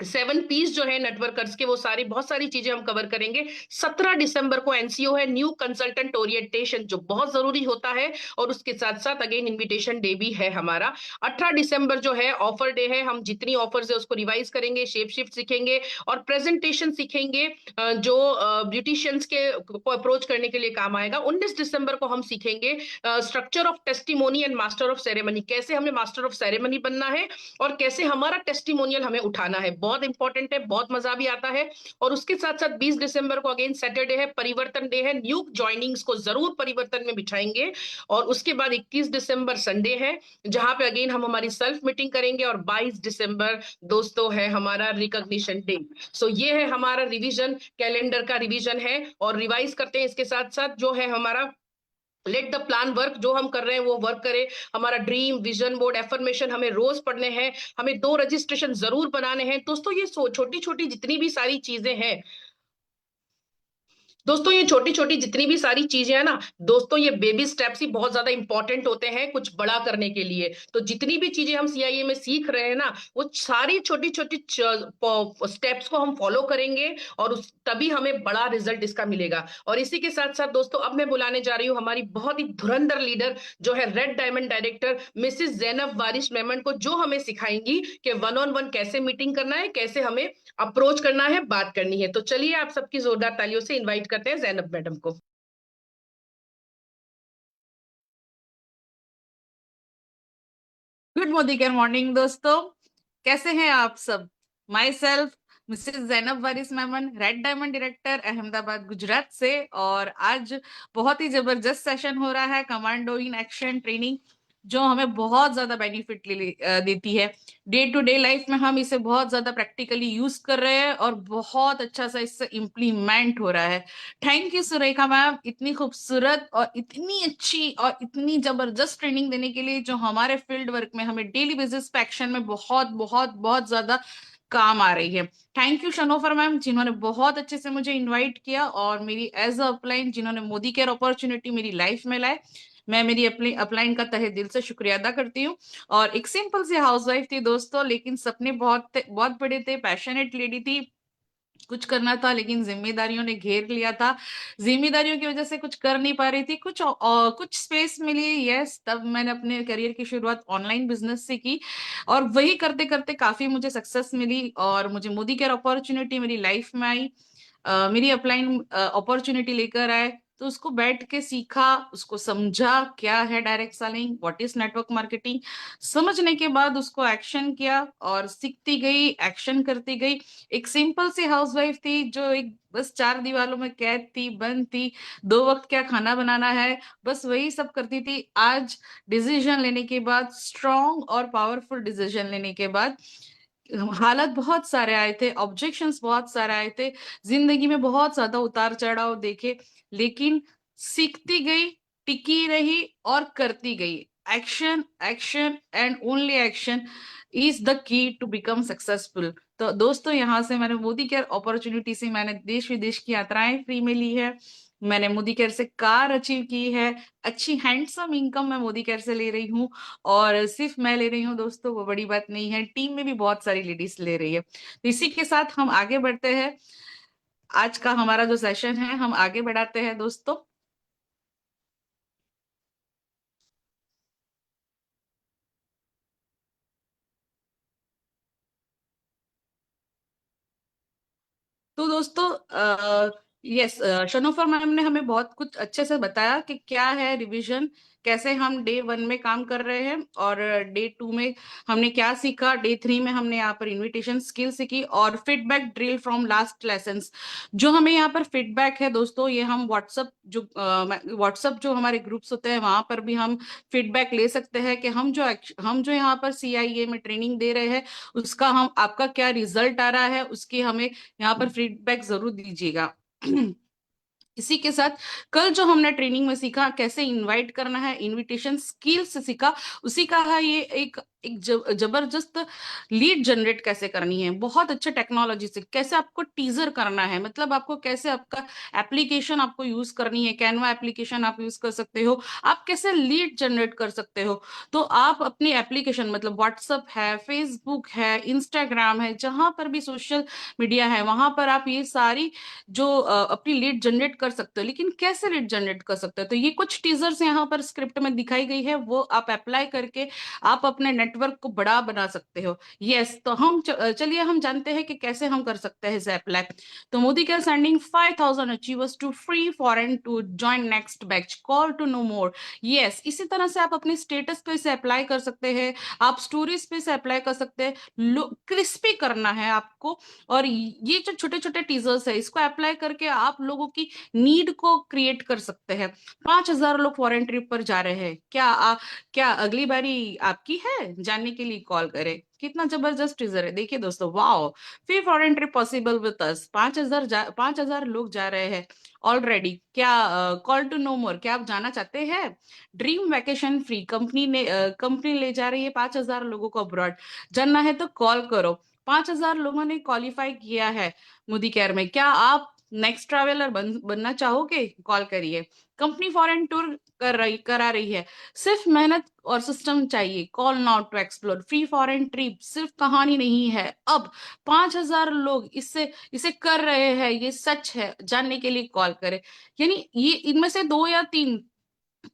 7 पीस जो है नेटवर्कर्स के, वो सारी बहुत सारी चीजें हम कवर करेंगे। 17 दिसंबर को एनसीओ है, न्यू कंसल्टेंट ओरिएंटेशन, जो बहुत जरूरी होता है, और उसके साथ साथ अगेन इनविटेशन डे भी है हमारा। 18 दिसंबर जो है ऑफर डे है, हम जितनी ऑफर्स है उसको रिवाइज करेंगे, शेप शिफ्ट सीखेंगे और प्रेजेंटेशन सीखेंगे, जो ब्यूटिशियंस के को अप्रोच करने के लिए काम आएगा। 19 दिसंबर को हम सीखेंगे structure of testimony and master of ceremony, कैसे हमें मास्टर ऑफ सेरेमनी बनना है और कैसे हमारा टेस्टिमोनियल हमें उठाना है। बहुत इंपॉर्टेंट है, बहुत मजा भी आता है। और उसके साथ साथ 20 दिसंबर को अगेन सैटरडे है, परिवर्तन डे है, न्यू ज्वाइनिंग्स को जरूर परिवर्तन में बिठाएंगे। और उसके बाद 21 दिसंबर संडे है, जहां पे अगेन हम हमारी सेल्फ मीटिंग करेंगे। और 22 दिसंबर दोस्तों है हमारा रिकॉग्निशन डे। सो ये है हमारा रिवीजन, कैलेंडर का रिवीजन है। और रिवाइज करते हैं इसके साथ साथ, जो है हमारा लेट द प्लान वर्क, जो हम कर रहे हैं वो वर्क करें। हमारा ड्रीम, विजन बोर्ड, एफर्मेशन हमें रोज पढ़ने हैं। हमें 2 रजिस्ट्रेशन जरूर बनाने हैं दोस्तों। ये छोटी छोटी जितनी भी सारी चीजें हैं दोस्तों, ये छोटी छोटी जितनी भी सारी चीजें हैं ना दोस्तों, ये बेबी स्टेप्स ही बहुत ज्यादा इंपॉर्टेंट होते हैं कुछ बड़ा करने के लिए। तो जितनी भी चीजें हम सीआईए में सीख रहे हैं ना, वो सारी छोटी छोटी स्टेप्स को हम फॉलो करेंगे, और तभी हमें बड़ा रिजल्ट इसका मिलेगा। और इसी के साथ साथ दोस्तों, अब मैं बुलाने जा रही हूँ हमारी बहुत ही धुरंधर लीडर, जो है red diamond director mrs Zainab Waris Memon को, जो हमें सिखाएंगी कि वन ऑन वन कैसे मीटिंग करना है, कैसे हमें अप्रोच करना है, बात करनी है। तो चलिए आप सबकी जोरदार तालियों से इनवाइट करते हैं जैनब मैडम को। गुड मोदी मॉर्निंग दोस्तों, कैसे हैं आप सब। My self Mrs Zainab Waris Memon, red diamond director, Ahmedabad Gujarat से। और आज बहुत ही जबरदस्त सेशन हो रहा है, कमांडो इन एक्शन ट्रेनिंग, जो हमें बहुत ज्यादा बेनिफिट देती है। डे टू डे लाइफ में हम इसे बहुत ज्यादा प्रैक्टिकली यूज कर रहे हैं और बहुत अच्छा सा इससे इम्प्लीमेंट हो रहा है। थैंक यू सुरेखा मैम, इतनी खूबसूरत और इतनी अच्छी और इतनी जबरदस्त ट्रेनिंग देने के लिए, जो हमारे फील्ड वर्क में हमें डेली बेसिस पे एक्शन में बहुत बहुत बहुत ज्यादा काम आ रही है। थैंक यू शनोफर मैम, जिन्होंने बहुत अच्छे से मुझे इनवाइट किया और मेरी एज अ अपलाइन, जिन्होंने मोदी केयर अपॉर्चुनिटी मेरी लाइफ में लाए। मैं मेरी अपनी अपलाइन का तहे दिल से शुक्रिया अदा करती हूँ। और एक सिंपल सी हाउसवाइफ थी दोस्तों, लेकिन सपने बहुत बहुत बड़े थे, पैशनेट लेडी थी, कुछ करना था, लेकिन जिम्मेदारियों ने घेर लिया था। जिम्मेदारियों की वजह से कुछ कर नहीं पा रही थी, कुछ स्पेस मिली, यस, तब मैंने अपने करियर की शुरुआत ऑनलाइन बिजनेस से की। और वही करते करते काफी मुझे सक्सेस मिली और मुझे मोदी केयर अपॉर्चुनिटी मेरी लाइफ में आई। मेरी अपलाइन अपॉर्चुनिटी लेकर आए, तो उसको बैठ के सीखा, उसको समझा क्या है direct selling, what is network marketing. समझने के बाद उसको एक्शन किया और सीखती गई, एक्शन करती गई। एक सिंपल सी हाउसवाइफ थी, जो एक बस 4 दीवारों में कैद थी, बंद थी, 2 वक्त क्या खाना बनाना है, बस वही सब करती थी। आज डिसीजन लेने के बाद, स्ट्रॉन्ग और पावरफुल डिसीजन लेने के बाद, हालात बहुत सारे आए थे, ऑब्जेक्शंस बहुत सारे आए थे, जिंदगी में बहुत ज्यादा उतार चढ़ाव देखे, लेकिन सीखती गई, टिकी रही और करती गई। Action, action and only action is the key to become successful. तो दोस्तों, यहाँ से मैंने मोदी केयर अपॉर्चुनिटी से मैंने देश विदेश की यात्राएं फ्री में ली है। मैंने मोदी केयर से कार अचीव की है, अच्छी हैंडसम इनकम मैं मोदी केयर से ले रही हूँ। और सिर्फ मैं ले रही हूँ दोस्तों, वो बड़ी बात नहीं है, टीम में भी बहुत सारी लेडीज ले रही है। तो इसी के साथ हम आगे बढ़ते हैं। आज का हमारा जो सेशन है, हम आगे बढ़ाते हैं दोस्तों। तो दोस्तों, यस, शनोफर मैम ने हमें बहुत कुछ अच्छे से बताया कि क्या है रिवीजन, कैसे हम डे 1 में काम कर रहे हैं और डे 2 में हमने क्या सीखा, डे 3 में हमने यहाँ पर इनविटेशन स्किल सीखी और feedback drill from last lessons. जो हमें यहाँ पर फीडबैक है दोस्तों, ये हम व्हाट्सअप जो हमारे ग्रुप्स होते हैं, वहां पर भी हम फीडबैक ले सकते हैं कि हम जो यहाँ पर सीआईए में ट्रेनिंग दे रहे हैं, उसका हम आपका क्या रिजल्ट आ रहा है, उसकी हमें यहाँ पर फीडबैक जरूर दीजिएगा। इसी के साथ कल जो हमने ट्रेनिंग में सीखा, कैसे इनवाइट करना है, इनविटेशन स्किल्स सीखा, उसी का है ये एक एक जबरदस्त लीड जनरेट कैसे करनी है, बहुत अच्छे टेक्नोलॉजी से कैसे आपको टीजर करना है, मतलब आपको कैसे आपका एप्लीकेशन आपको यूज करनी है, कैनवा एप्लीकेशन आप यूज कर सकते हो, आप कैसे लीड जनरेट कर सकते हो। तो आप अपनी एप्लीकेशन मतलब व्हाट्सएप है, फेसबुक है, इंस्टाग्राम है, जहां पर भी सोशल मीडिया है वहां पर आप ये सारी जो अपनी लीड जनरेट कर सकते हो। लेकिन कैसे लीड जनरेट कर सकते हो, तो ये कुछ टीजर्स यहाँ पर स्क्रिप्ट में दिखाई गई है, वो आप अप्लाई करके आप अपने नेटवर्क को बड़ा बना सकते हो। यस, तो हम चलिए हम जानते हैं कि कैसे हम कर सकते हैं इसे अप्लाई। तो मोदी के sending 5000 achievers to free foreign to join next batch, call to know more. Yes, इसी तरह से आप अपने स्टेटस पे इसे अप्लाई कर सकते हैं, आप स्टोरीज पे इसे अप्लाई कर सकते हैं। क्रिस्पी करना है आपको, और ये जो छोटे छोटे टीजर्स है इसको अप्लाई करके आप लोगों की नीड को क्रिएट कर सकते हैं। 5000 लोग फॉरेन ट्रिप पर जा रहे हैं, क्या अगली बारी आपकी है? जानने के लिए कॉल करें। कितना जबरदस्त टीजर है, देखिए दोस्तों, wow. Free foreign trip possible with us, 5000 लोग जा रहे हैं ऑलरेडी। क्या कॉल टू नो मोर, क्या आप जाना चाहते हैं? ड्रीम वैकेशन फ्री, कंपनी ले जा रही है 5000 लोगों को अब्रॉड। जानना है तो कॉल करो। 5000 लोगों ने क्वालिफाई किया है मोदी केयर में। क्या आप नेक्स्ट ट्रैवलर बनना चाहोगे? कॉल करिए। कंपनी फॉरेन टूर करा रही है, सिर्फ मेहनत और सिस्टम चाहिए। Call now to explore free foreign trip, सिर्फ कहानी नहीं है, अब 5000 लोग इसे कर रहे हैं, ये सच है। जानने के लिए कॉल करें। यानी ये इनमें से 2 या 3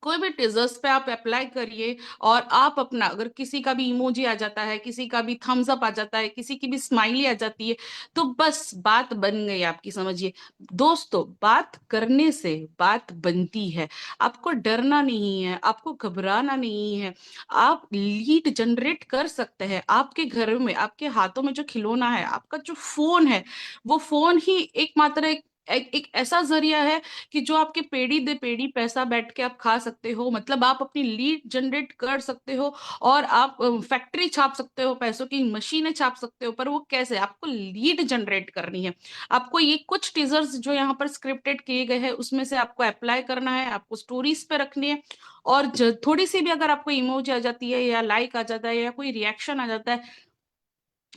कोई भी टीजर्स पे आप अप्लाई करिए, और आप अपना, अगर किसी का भी इमोजी आ जाता है, किसी का भी थम्स अप आ जाता है, किसी की भी स्माइली आ जाती है, तो बस बात बन गई आपकी। समझिए दोस्तों, बात करने से बात बनती है। आपको डरना नहीं है, आपको घबराना नहीं है, आप लीड जनरेट कर सकते हैं। आपके घर में, आपके हाथों में जो खिलौना है, आपका जो फोन है, वो फोन ही एकमात्र एक ऐसा जरिया है कि जो आपके पेड़ी दे पेड़ी पैसा बैठ के आप खा सकते हो, मतलब आप अपनी लीड जनरेट कर सकते हो, और आप फैक्ट्री छाप सकते हो, पैसों की मशीनें छाप सकते हो। पर वो कैसे? आपको लीड जनरेट करनी है। आपको ये कुछ टीजर्स जो यहाँ पर स्क्रिप्टेड किए गए हैं उसमें से आपको अप्लाई करना है, आपको स्टोरीज पे रखनी है, और थोड़ी सी भी अगर आपको इमोजी आ जाती है, या लाइक आ जाता है, या कोई रिएक्शन आ जाता है,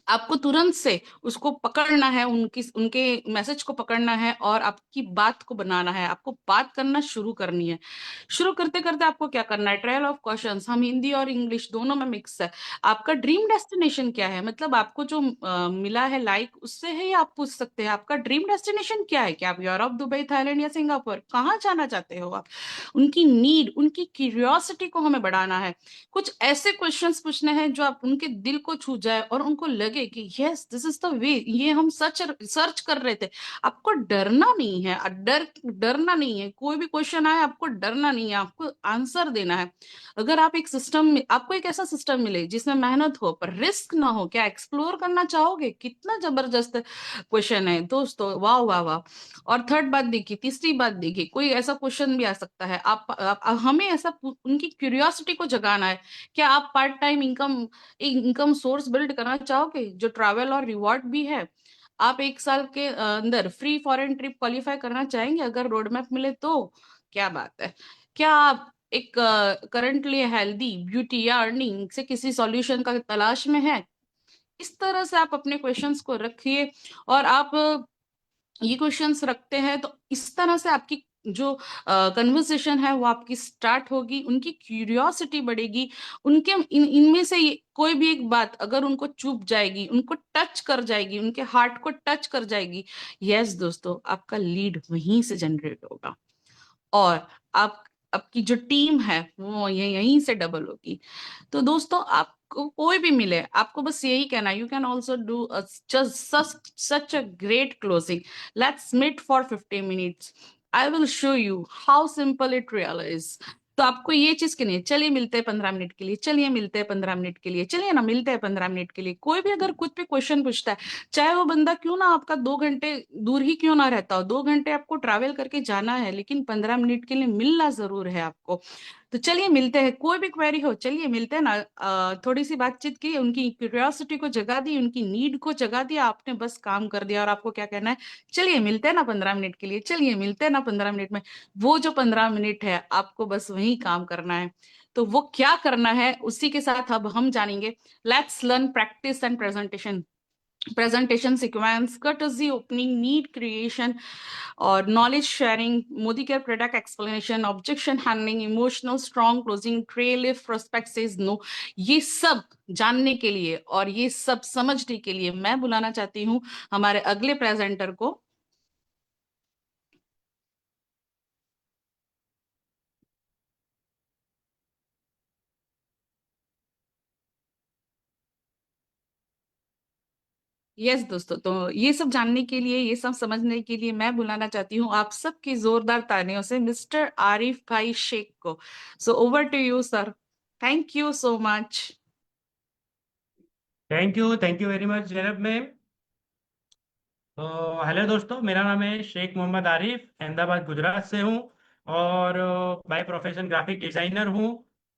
आपको तुरंत से उसको पकड़ना है, उनके मैसेज को पकड़ना है, और आपकी बात को बनाना है। आपको बात करना शुरू करनी है। शुरू करते करते आपको क्या करना है? ट्रायल ऑफ क्वेश्चंस, हम हिंदी और इंग्लिश दोनों में मिक्स है। आपका ड्रीम डेस्टिनेशन क्या है, मतलब आपको जो मिला है लाइक, उससे ही आप पूछ सकते हैं आपका ड्रीम डेस्टिनेशन क्या है। क्या आप यूरोप, दुबई, थाईलैंड या सिंगापुर, कहाँ जाना चाहते हो आप? उनकी नीड, उनकी क्यूरियोसिटी को हमें बढ़ाना है। कुछ ऐसे क्वेश्चंस पूछने हैं जो आप उनके दिल को छू जाए, और उनको लगे कि yes this is the way, ये हम सर्च कर रहे थे। आपको डरना नहीं है, डरना नहीं है। कोई भी क्वेश्चन आए, आपको डरना नहीं है, आपको आंसर देना है। अगर आप एक सिस्टम में, आपको एक ऐसा सिस्टम मिले जिसमें मेहनत हो पर रिस्क ना हो, क्या एक्सप्लोर करना चाहोगे? कितना जबरदस्त क्वेश्चन है दोस्तों, वाह वाह वाह। और थर्ड बात देखिए, तीसरी बात देखिए, कोई ऐसा क्वेश्चन भी आ सकता है, हमें ऐसा उनकी क्यूरियोसिटी को जगाना है। क्या आप part time income source build करना चाहोगे जो ट्रैवल और रिवॉर्ड भी है? आप 1 साल के अंदर फ्री फॉरेन ट्रिप क्वालिफाई करना चाहेंगे? अगर रोड मैप मिले तो क्या बात है। क्या आप एक करंटली हेल्दी ब्यूटी या अर्निंग से किसी सॉल्यूशन का तलाश में है? इस तरह से आप अपने क्वेश्चंस को रखिए, और आप ये क्वेश्चंस रखते हैं तो इस तरह से आपकी जो कन्वर्सेशन है वो आपकी स्टार्ट होगी, उनकी क्यूरियोसिटी बढ़ेगी। उनके इनमें से कोई भी एक बात अगर उनको चुभ जाएगी, उनको टच कर जाएगी, उनके हार्ट को टच कर जाएगी, यस दोस्तों, आपका लीड वहीं से जनरेट होगा, और आप आपकी जो टीम है वो यहीं से डबल होगी। तो दोस्तों, आपको कोई भी मिले, आपको बस यही कहना, you can also do just such a great closing. Let's meet for 50 minutes, I will show you how simple it real is. तो आपको ये चीज करनी है, चलिए मिलते हैं 15 मिनट के लिए, चलिए मिलते हैं 15 मिनट के लिए, चलिए ना मिलते हैं 15 मिनट के लिए। कोई भी अगर कुछ भी क्वेश्चन पूछता है, चाहे वो बंदा क्यों ना आपका 2 घंटे दूर ही क्यों ना रहता हो, 2 घंटे आपको ट्रैवल करके जाना है, लेकिन 15 मिनट के लिए मिलना जरूर है आपको। तो चलिए मिलते हैं। कोई भी क्वेरी हो, चलिए मिलते हैं ना। थोड़ी सी बातचीत की, उनकी क्यूरियोसिटी को जगा दी, उनकी नीड को जगा दिया, आपने बस काम कर दिया। और आपको क्या कहना है? चलिए मिलते हैं ना 15 मिनट के लिए, चलिए मिलते हैं ना 15 मिनट में। वो जो 15 मिनट है आपको बस वही काम करना है। तो वो क्या करना है उसी के साथ अब हम जानेंगे। Let's learn practice and presentation sequence, courtesy opening, need creation और knowledge sharing, Modicare product explanation, objection handling, emotional strong closing, trail if prospect says no. ये सब जानने के लिए और ये सब समझने के लिए मैं बुलाना चाहती हूँ हमारे अगले प्रेजेंटर को। यस दोस्तों, तो ये सब जानने के लिए, ये सब समझने के लिए मैं बुलाना चाहती हूँ आप सबकी जोरदार तालियों से मिस्टर आरिफ भाई शेख को। So over to you sir. Thank you so much. Thank you very much Zainab ma'am. Hello दोस्तों, मेरा नाम है शेख मोहम्मद आरिफ, अहमदाबाद गुजरात से हूँ और बाय प्रोफेशन ग्राफिक डिज़ाइनर हूँ।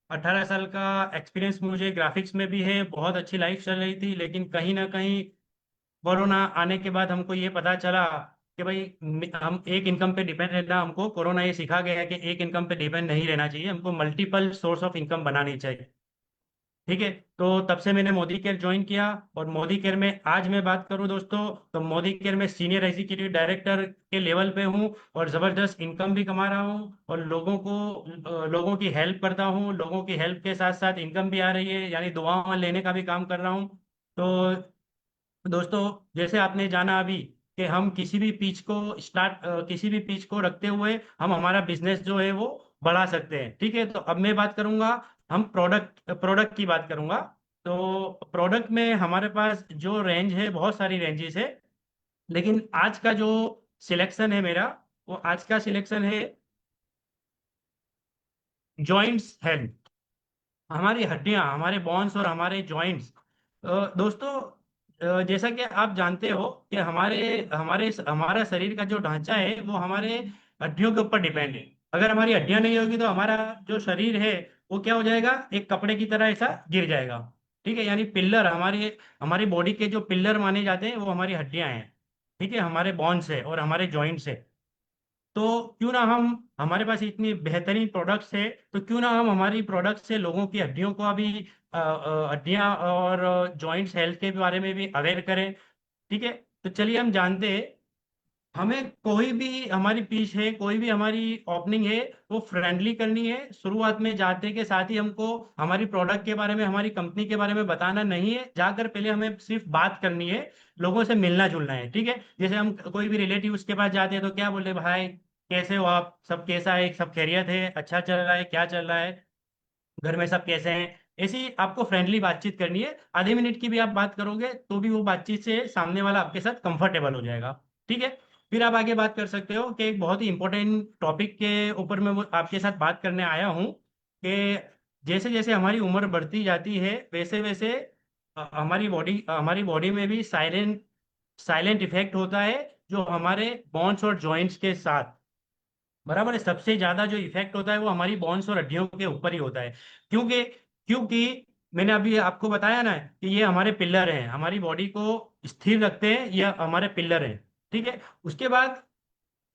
18 साल का एक्सपीरियंस मुझे ग्राफिक्स में भी है। बहुत अच्छी लाइफ चल रही थी, लेकिन कहीं ना कहीं कोरोना आने के बाद हमको ये पता चला कि भाई हम एक इनकम पे डिपेंड रहना, हमको कोरोना ये सिखा गया है कि एक इनकम पे डिपेंड नहीं रहना चाहिए, हमको मल्टीपल सोर्स ऑफ इनकम बनानी चाहिए। ठीक है, तो तब से मैंने मोदी केयर ज्वाइन किया और मोदी केयर में आज मैं बात करूं दोस्तों, तो मोदी केयर में सीनियर एग्जीक्यूटिव डायरेक्टर के लेवल पे हूं और ज़बरदस्त इनकम भी कमा रहा हूं और लोगों की हेल्प करता हूं। लोगों की हेल्प के साथ साथ इनकम भी आ रही है, यानी दुआएं लेने का भी काम कर रहा हूं। तो दोस्तों, जैसे आपने जाना अभी कि हम किसी भी पिच को रखते हुए हम हमारा बिजनेस जो है वो बढ़ा सकते हैं। ठीक है, तो अब मैं बात करूंगा, हम प्रोडक्ट की बात करूंगा। तो प्रोडक्ट में हमारे पास जो रेंज है, बहुत सारी रेंजेस है, लेकिन आज का जो सिलेक्शन है मेरा, वो आज का सिलेक्शन है जॉइंट्स हेल्थ। हमारी हड्डियां, हमारे बोन्स और हमारे जॉइंट्स। दोस्तों, जैसा कि आप जानते हो कि हमारे हमारे हमारा शरीर का जो ढांचा है वो हमारे हड्डियों के ऊपर डिपेंड है। अगर हमारी हड्डियां नहीं होगी तो हमारा जो शरीर है वो क्या हो जाएगा, एक कपड़े की तरह ऐसा गिर जाएगा। ठीक है, यानी पिल्लर, हमारे हमारी बॉडी के जो पिल्लर माने जाते हैं वो हमारी हड्डियां हैं। ठीक है, हमारे बोन्स है और हमारे जॉइंट्स है। तो क्यों ना हम, हमारे पास इतनी बेहतरीन प्रोडक्ट्स है, तो क्यों ना हम हमारी प्रोडक्ट से लोगों की हड्डियों को अभी हड्डियां और जॉइंट्स हेल्थ के बारे में भी अवेयर करें। ठीक है, तो चलिए हम जानते हैं, हमें कोई भी हमारी पिच है, कोई भी हमारी ओपनिंग है, वो फ्रेंडली करनी है। शुरुआत में जाते के साथ ही हमको हमारी प्रोडक्ट के बारे में, हमारी कंपनी के बारे में बताना नहीं है। जाकर पहले हमें सिर्फ बात करनी है, लोगों से मिलना जुलना है। ठीक है, जैसे हम कोई भी रिलेटिव उसके पास जाते हैं तो क्या बोलते हैं, भाई कैसे हो आप, सब कैसा है, सब खैरियत है, अच्छा चल रहा है, क्या चल रहा है, घर में सब कैसे हैं। ऐसी आपको फ्रेंडली बातचीत करनी है। आधे मिनट की भी आप बात करोगे तो भी वो बातचीत से सामने वाला आपके साथ कंफर्टेबल हो जाएगा। ठीक है, फिर आप आगे बात कर सकते हो कि एक बहुत ही इंपॉर्टेंट टॉपिक के ऊपर मैं आपके साथ बात करने आया हूँ कि जैसे जैसे हमारी उम्र बढ़ती जाती है वैसे वैसे हमारी बॉडी में भी साइलेंट इफेक्ट होता है, जो हमारे बोन्स और जॉइंट्स के साथ बराबर है। सबसे ज्यादा जो इफेक्ट होता है वो हमारी बोन्स और हड्डियों के ऊपर ही होता है। क्योंकि क्योंकि मैंने अभी आपको बताया ना कि ये हमारे पिलर हैं, हमारी बॉडी को स्थिर रखते हैं, ये हमारे पिलर हैं। ठीक है, उसके बाद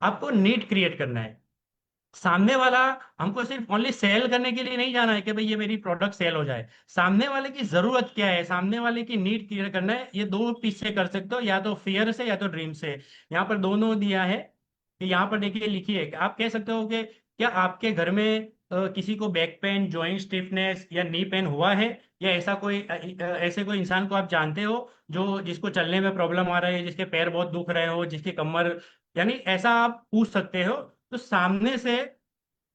आपको नीड क्रिएट करना है। सामने वाला, हमको सिर्फ ओनली सेल करने के लिए नहीं जाना है कि भाई ये मेरी प्रोडक्ट सेल हो जाए। सामने वाले की जरूरत क्या है, सामने वाले की नीड क्लियर करना है। ये दो पीस से कर सकते हो, या तो फियर से या तो ड्रीम से। यहाँ पर दोनों दिया है कि यहाँ पर देखिए, लिखिए कि आप कह सकते हो कि क्या आपके घर में किसी को बैक पेन, जॉइंट स्टिफनेस या नी पेन हुआ है, या ऐसे कोई इंसान को आप जानते हो जो जिसको चलने में प्रॉब्लम आ रही है, जिसके पैर बहुत दुख रहे हो, जिसकी कमर, यानी ऐसा आप पूछ सकते हो। तो सामने से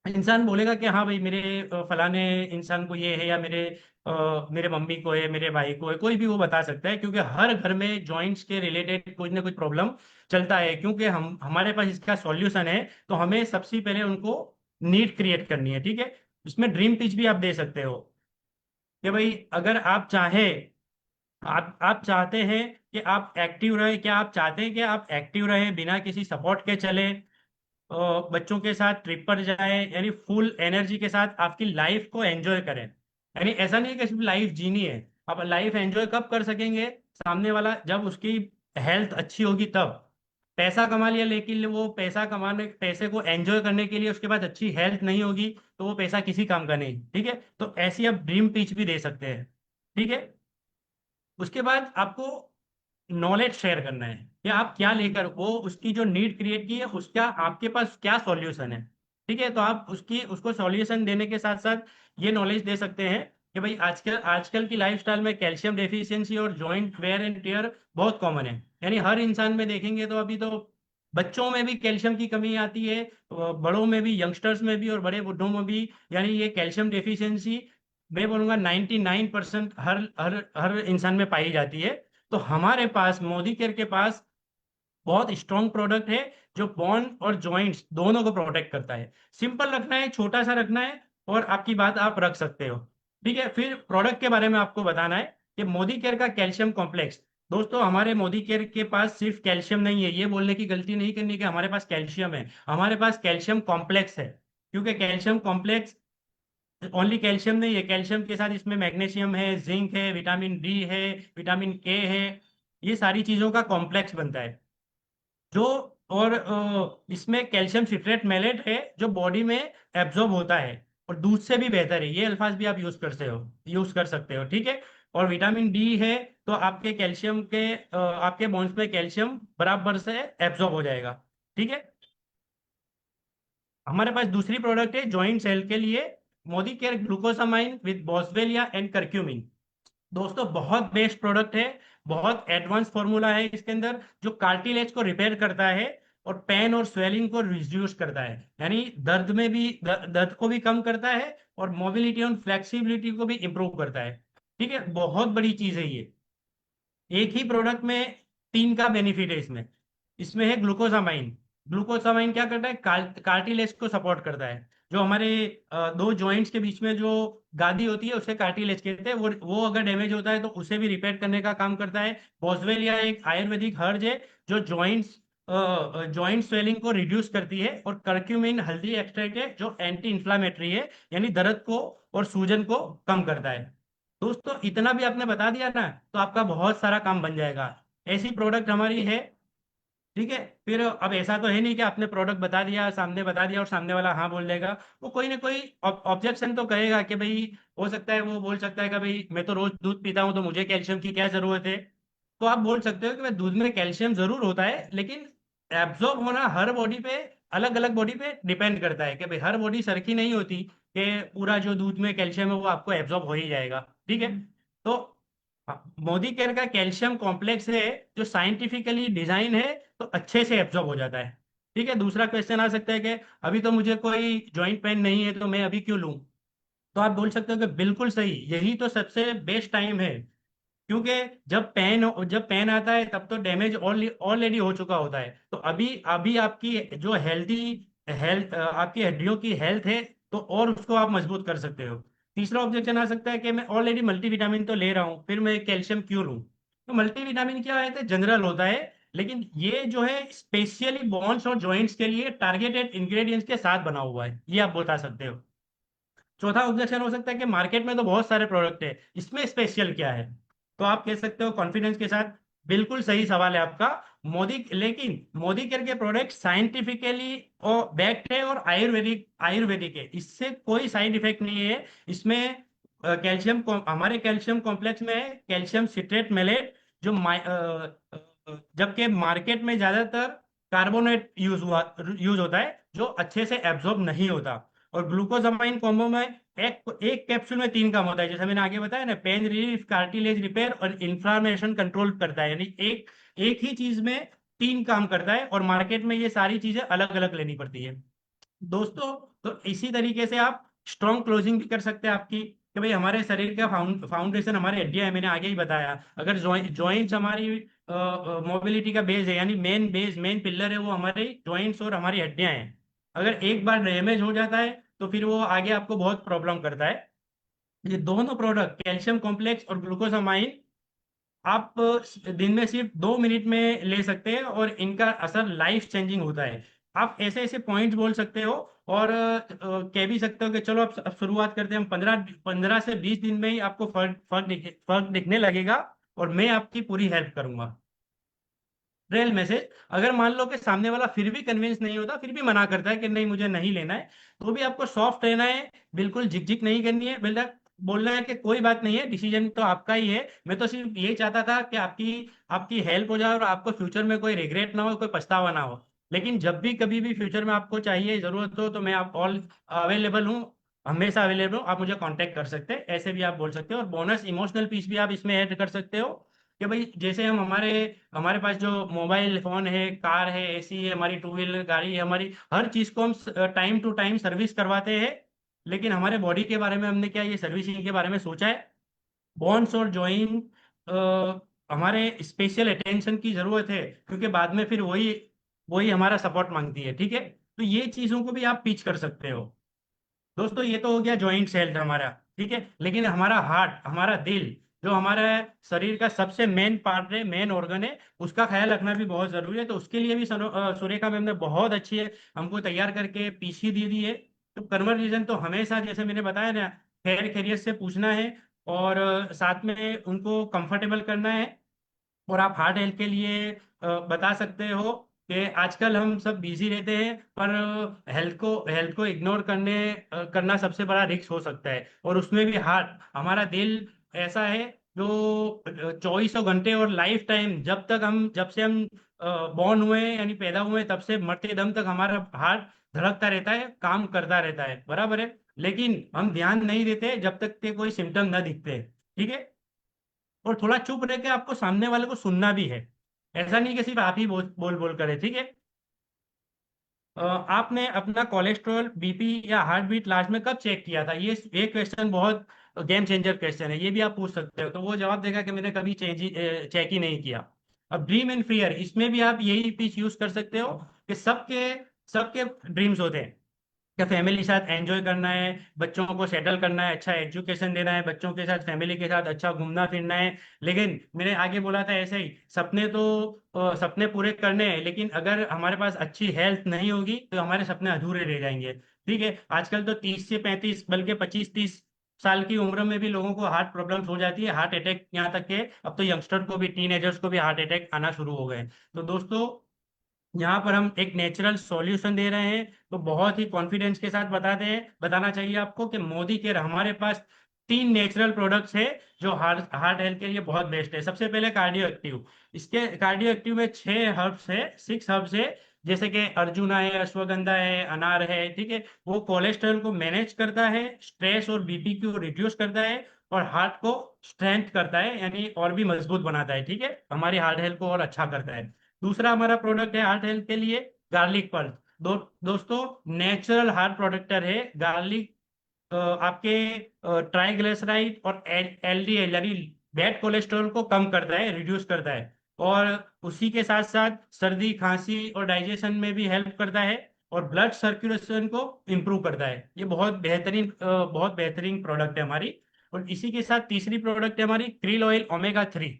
इंसान बोलेगा कि हाँ भाई मेरे फलाने इंसान को ये है, या मेरे मम्मी को है, मेरे भाई को है, कोई भी वो बता सकता है। क्योंकि हर घर में जॉइंट्स के रिलेटेड कुछ ना कुछ प्रॉब्लम चलता है। क्योंकि हम, हमारे पास इसका सॉल्यूशन है, तो हमें सबसे पहले उनको नीड क्रिएट करनी है। ठीक है, इसमें ड्रीम पिच भी आप दे सकते हो कि भाई अगर आप चाहें, आप चाहते हैं कि आप एक्टिव रहे, क्या आप चाहते हैं कि आप एक्टिव रहे, बिना किसी सपोर्ट के चले, बच्चों के साथ ट्रिप पर जाए, यानी फुल एनर्जी के साथ आपकी लाइफ को एंजॉय करें। यानी ऐसा नहीं है कि सिर्फ लाइफ जीनी है। आप लाइफ एंजॉय कब कर सकेंगे, सामने वाला जब उसकी हेल्थ अच्छी होगी तब। पैसा कमा लिया लेकिन वो पैसे को एंजॉय करने के लिए उसके पास अच्छी हेल्थ नहीं होगी तो वो पैसा किसी काम का नहीं। ठीक है, तो ऐसी आप ड्रीम पिच भी दे सकते हैं। ठीक है, उसके बाद आपको नॉलेज शेयर करना है कि आप क्या लेकर वो उसकी जो नीड क्रिएट की है उसका आपके पास क्या सॉल्यूशन है। ठीक है, तो आप उसको सॉल्यूशन देने के साथ साथ ये नॉलेज दे सकते हैं कि भाई आजकल आजकल की लाइफस्टाइल में कैल्शियम डेफिशिएंसी और जॉइंट वेयर एंड टेयर बहुत कॉमन है। यानी हर इंसान में देखेंगे तो अभी तो बच्चों में भी कैल्शियम की कमी आती है, बड़ों में भी, यंगस्टर्स में भी और बड़े बुढ़ों में भी। यानी ये कैल्शियम डेफिशिएंसी मैं बोलूंगा 99% हर हर हर इंसान में पाई जाती है। तो हमारे पास मोदी केयर के पास बहुत स्ट्रॉन्ग प्रोडक्ट है जो बोन और जॉइंट्स दोनों को प्रोटेक्ट करता है। सिंपल रखना है, छोटा सा रखना है और आपकी बात आप रख सकते हो। ठीक है, फिर प्रोडक्ट के बारे में आपको बताना है कि मोदी केयर का कैल्शियम कॉम्प्लेक्स। दोस्तों हमारे मोदी केयर के पास सिर्फ कैल्शियम नहीं है, ये बोलने की गलती नहीं करनी कि हमारे पास कैल्शियम है। हमारे पास कैल्शियम कॉम्प्लेक्स है, क्योंकि कैल्शियम कॉम्प्लेक्स ओनली कैल्शियम नहीं है, कैल्शियम के साथ इसमें मैग्नीशियम है, जिंक है, विटामिन डी है, विटामिन के है। ये सारी चीजों का कॉम्प्लेक्स बनता है जो, और इसमें कैल्शियम सिट्रेट मैलेट है जो बॉडी में एब्जॉर्ब होता है और दूध से भी बेहतर है। ये अल्फाज भी आप यूज कर सकते हो। ठीक है, और विटामिन डी है तो आपके कैल्शियम के आपके बोन्स में कैल्शियम बराबर से एब्जॉर्ब हो जाएगा। ठीक है, हमारे पास दूसरी प्रोडक्ट है जॉइंट सेल के लिए Modi care glucosamine with boswellia and curcumin. दोस्तों बहुत बेस्ट प्रोडक्ट है, बहुत एडवांस फॉर्मूला है इसके अंदर जो कार्टिलेज को रिपेयर करता है और पेन और स्वेलिंग को रिड्यूस करता है। यानी दर्द में भी दर्द को भी कम करता है और मोबिलिटी और फ्लेक्सिबिलिटी को भी इंप्रूव करता है। ठीक है, बहुत बड़ी चीज है ये। एक ही प्रोडक्ट में तीन का बेनिफिट है इसमें। इसमें है ग्लूकोसामाइन। ग्लूकोसामाइन क्या करता है, कार्टिलेज को सपोर्ट करता है। जो हमारे दो जॉइंट्स के बीच में जो गादी होती है उसे कार्टिलेज कहते हैं, वो अगर डैमेज होता है तो उसे भी रिपेयर करने का काम करता है। बॉसवेलिया एक आयुर्वेदिक हर्ज है जो जॉइंट स्वेलिंग को रिड्यूस करती है। और करक्यूमिन हल्दी एक्सट्रैक्ट है जो एंटी इंफ्लामेटरी है, यानी दर्द को और सूजन को कम करता है। दोस्तों इतना भी आपने बता दिया ना तो आपका बहुत सारा काम बन जाएगा। ऐसी प्रोडक्ट हमारी है। ठीक है, फिर अब ऐसा तो है नहीं कि आपने प्रोडक्ट बता दिया, सामने बता दिया और सामने वाला हाँ बोल देगा। वो कोई ना कोई ऑब्जेक्शन तो करेगा कि भाई, हो सकता है वो बोल सकता है कि भाई मैं तो रोज दूध पीता हूँ तो मुझे कैल्शियम की क्या जरूरत है। तो आप बोल सकते हो कि भाई दूध में कैल्शियम जरूर होता है लेकिन एब्जॉर्ब होना हर बॉडी पे, अलग अलग बॉडी पे डिपेंड करता है कि भाई हर बॉडी सर की नहीं होती कि पूरा जो दूध में कैल्शियम है वो आपको एब्जॉर्ब हो ही जाएगा। ठीक है, तो मोदी केयर का कैल्शियम कॉम्प्लेक्स है जो साइंटिफिकली डिजाइन है तो अच्छे से एब्जॉर्ब हो जाता है। ठीक है, दूसरा क्वेश्चन आ सकता है कि अभी तो मुझे कोई जॉइंट पेन नहीं है तो मैं अभी क्यों लूं। तो आप बोल सकते हो कि बिल्कुल सही, यही तो सबसे बेस्ट टाइम है। क्योंकि जब पेन आता है तब तो डैमेज ऑलरेडी हो चुका होता है। तो अभी अभी आपकी जो हेल्थ आपकी हड्डियों की हेल्थ है तो और उसको आप मजबूत कर सकते हो। तीसरा ऑब्जेक्शन आ सकता है कि मैं ऑलरेडी मल्टीविटामिन तो ले रहा हूँ फिर मैं कैल्शियम क्यों लूँ। तो मल्टीविटामिन क्या है, जनरल होता है, लेकिन ये जो है स्पेशली बोन्स और जॉइंट्स के लिए टारगेटेड इंग्रेडिएंट्स के साथ बना हुआ है, ये आप बता सकते हो। चौथा ऑब्जेक्शन हो सकता है कि मार्केट में तो बहुत सारे प्रोडक्ट है, इसमें स्पेशल क्या है। तो आप कह सकते हो कॉन्फिडेंस के साथ, बिल्कुल सही सवाल है आपका। लेकिन मोदी केयर के प्रोडक्ट साइंटिफिकली और बैक्ड है और आयुर्वेदिक आयुर्वेदिक है, इससे कोई साइड इफेक्ट नहीं है। इसमें हमारे कैल्शियम कॉम्प्लेक्स में है कैल्शियम सिट्रेट मेलेट जो जबकि मार्केट में ज्यादातर कार्बोनेट यूज होता है जो अच्छे से एब्जॉर्ब नहीं होता। और ग्लूकोजामाइन कॉम्बो में एक एक कैप्सूल में तीन काम होता है, जैसे मैंने आगे बताया ना, पेन रिलीफ, कार्टिलेज रिपेयर और इन्फ्लामेशन कंट्रोल करता है। यानी एक एक ही चीज में तीन काम करता है और मार्केट में ये सारी चीजें अलग अलग लेनी पड़ती है। दोस्तों तो इसी तरीके से आप स्ट्रॉन्ग क्लोजिंग भी कर सकते हैं आपकी कि भाई हमारे शरीर का फाउंडेशन हमारे हड्डियां है, मैंने आगे ही बताया। अगर जॉइंट्स हमारी मोबिलिटी का बेस है, यानी मेन पिलर है वो हमारे जॉइंट्स और हमारी हड्डियां हैं। अगर एक बार डैमेज हो जाता है तो फिर वो आगे आपको बहुत प्रॉब्लम करता है। ये दोनों प्रोडक्ट कैल्शियम कॉम्प्लेक्स और ग्लूकोसामाइन आप दिन में सिर्फ 2 मिनट में ले सकते हैं और इनका असर लाइफ चेंजिंग होता है। आप ऐसे ऐसे पॉइंट्स बोल सकते हो और कह भी सकते हो कि चलो अब शुरुआत करते हैं हम, 15 से 20 दिन में ही आपको फर्क दिखने लगेगा और मैं आपकी पूरी हेल्प करूंगा। Neutral message. अगर मान लो कि सामने वाला फिर भी कन्विंस नहीं होता, फिर भी मना करता है कि नहीं मुझे नहीं लेना है, तो भी आपको सॉफ्ट रहना है, बिल्कुल झिकझिक नहीं करनी है, बिल्कुल बोलना है कि कोई बात नहीं है, डिसीजन तो आपका ही है, मैं तो सिर्फ यही चाहता था कि आपकी आपकी हेल्प हो जाए और आपको फ्यूचर में कोई रिग्रेट ना हो, कोई पछतावा ना हो। लेकिन जब भी कभी भी फ्यूचर में आपको चाहिए, जरूरत हो, तो मैं आप ऑल अवेलेबल हूँ, हमेशा अवेलेबल हूँ, आप मुझे कांटेक्ट कर सकते हैं, ऐसे भी आप बोल सकते हो। और बोनस इमोशनल पीस भी आप इसमें ऐड कर सकते हो कि भाई जैसे हम हमारे हमारे पास जो मोबाइल फोन है, कार है, एसी है, हमारी टू व्हीलर गाड़ी है, हमारी हर चीज को हम टाइम टू टाइम सर्विस करवाते हैं, लेकिन हमारे बॉडी के बारे में हमने क्या ये सर्विसिंग के बारे में सोचा है? बॉन्स और जॉइन हमारे स्पेशल अटेंशन की जरूरत है, क्योंकि बाद में फिर वही वही हमारा सपोर्ट मांगती है, ठीक है? तो ये चीजों को भी आप पिच कर सकते हो। दोस्तों ये तो हो गया जॉइंट हेल्थ हमारा, ठीक है, लेकिन हमारा हार्ट, हमारा दिल, जो हमारा शरीर का सबसे मेन पार्ट है, मेन ऑर्गन है, उसका ख्याल रखना भी बहुत जरूरी है। तो उसके लिए भी सुरेखा मैम ने बहुत अच्छी है हमको तैयार करके पीसी दे दी है। तो कन्वर्सेशन तो हमेशा जैसे मैंने बताया ना, खैर खैरियत से पूछना है, और साथ में उनको कंफर्टेबल करना है। और आप हार्ट हेल्थ के लिए बता सकते हो कि आजकल हम सब बिजी रहते हैं, पर हेल्थ को इग्नोर करना सबसे बड़ा रिस्क हो सकता है। और उसमें भी हार्ट, हमारा दिल ऐसा है जो 24 घंटे और लाइफ टाइम, जब से हम बॉर्न हुए हैं, यानी पैदा हुए हैं, तब से मरते दम तक हमारा हार्ट धड़कता रहता है, काम करता रहता है, बराबर है। लेकिन हम ध्यान नहीं देते जब तक के कोई सिम्टम न दिखते, ठीक है? और थोड़ा चुप रह के आपको सामने वाले को सुनना भी है, ऐसा नहीं कि सिर्फ आप ही बोल बोल बोल करे, ठीक है? आपने अपना कोलेस्ट्रॉल, बीपी या हार्ट बीट लास्ट में कब चेक किया था? ये क्वेश्चन बहुत गेम चेंजर क्वेश्चन है, ये भी आप पूछ सकते हो। तो वो जवाब देगा कि मैंने कभी चेक ही नहीं किया। अब ड्रीम एंड फियर, इसमें भी आप यही पिच यूज कर सकते हो कि सबके सबके ड्रीम्स होते हैं क्या, फैमिली के साथ एंजॉय करना है, बच्चों को सेटल करना है, अच्छा एजुकेशन देना है, बच्चों के साथ फैमिली के साथ अच्छा घूमना फिरना है। लेकिन मैंने आगे बोला था ऐसे ही, सपने तो सपने पूरे करने हैं, लेकिन अगर हमारे पास अच्छी हेल्थ नहीं होगी तो हमारे सपने अधूरे रह जाएंगे, ठीक है? आजकल तो 30 से 35, बल्कि 25-30 साल की उम्र में भी लोगों को हार्ट प्रॉब्लम्स हो जाती है, हार्ट अटैक, यहाँ तक के अब तो यंगस्टर को भी, टीनेजर्स को भी हार्ट अटैक आना शुरू हो गए। तो दोस्तों यहाँ पर हम एक नेचुरल सॉल्यूशन दे रहे हैं, तो बहुत ही कॉन्फिडेंस के साथ बताना चाहिए आपको कि मोदी केयर, हमारे पास 3 नेचुरल प्रोडक्ट्स है जो हार्ट हार्ट हेल्थ के लिए बहुत बेस्ट है। सबसे पहले कार्डियो एक्टिव, इसके कार्डियो एक्टिव में 6 हर्ब्स है, 6 हर्ब्स है, जैसे कि अर्जुना है, अश्वगंधा है, अनार है, ठीक है? वो कोलेस्ट्रॉल को मैनेज करता है, स्ट्रेस और बीपी को रिड्यूस करता है, और हार्ट को स्ट्रेंथ करता है, यानी और भी मजबूत बनाता है, ठीक है? हमारी हार्ट हेल्थ को और अच्छा करता है। दूसरा हमारा प्रोडक्ट है हार्ट हेल्थ के लिए गार्लिक पल्स। दोस्तों नेचुरल हार्ट प्रोटेक्टर है गार्लिक, आपके ट्राइग्लिसराइड और एलडीएल यानी बैड कोलेस्ट्रॉल को कम करता है, रिड्यूस करता है, और उसी के साथ साथ सर्दी खांसी और डाइजेशन में भी हेल्प करता है, और ब्लड सर्कुलेशन को इम्प्रूव करता है। ये बहुत बेहतरीन प्रोडक्ट है हमारी। और इसी के साथ तीसरी प्रोडक्ट है हमारी क्रिल ऑयल ओमेगा 3।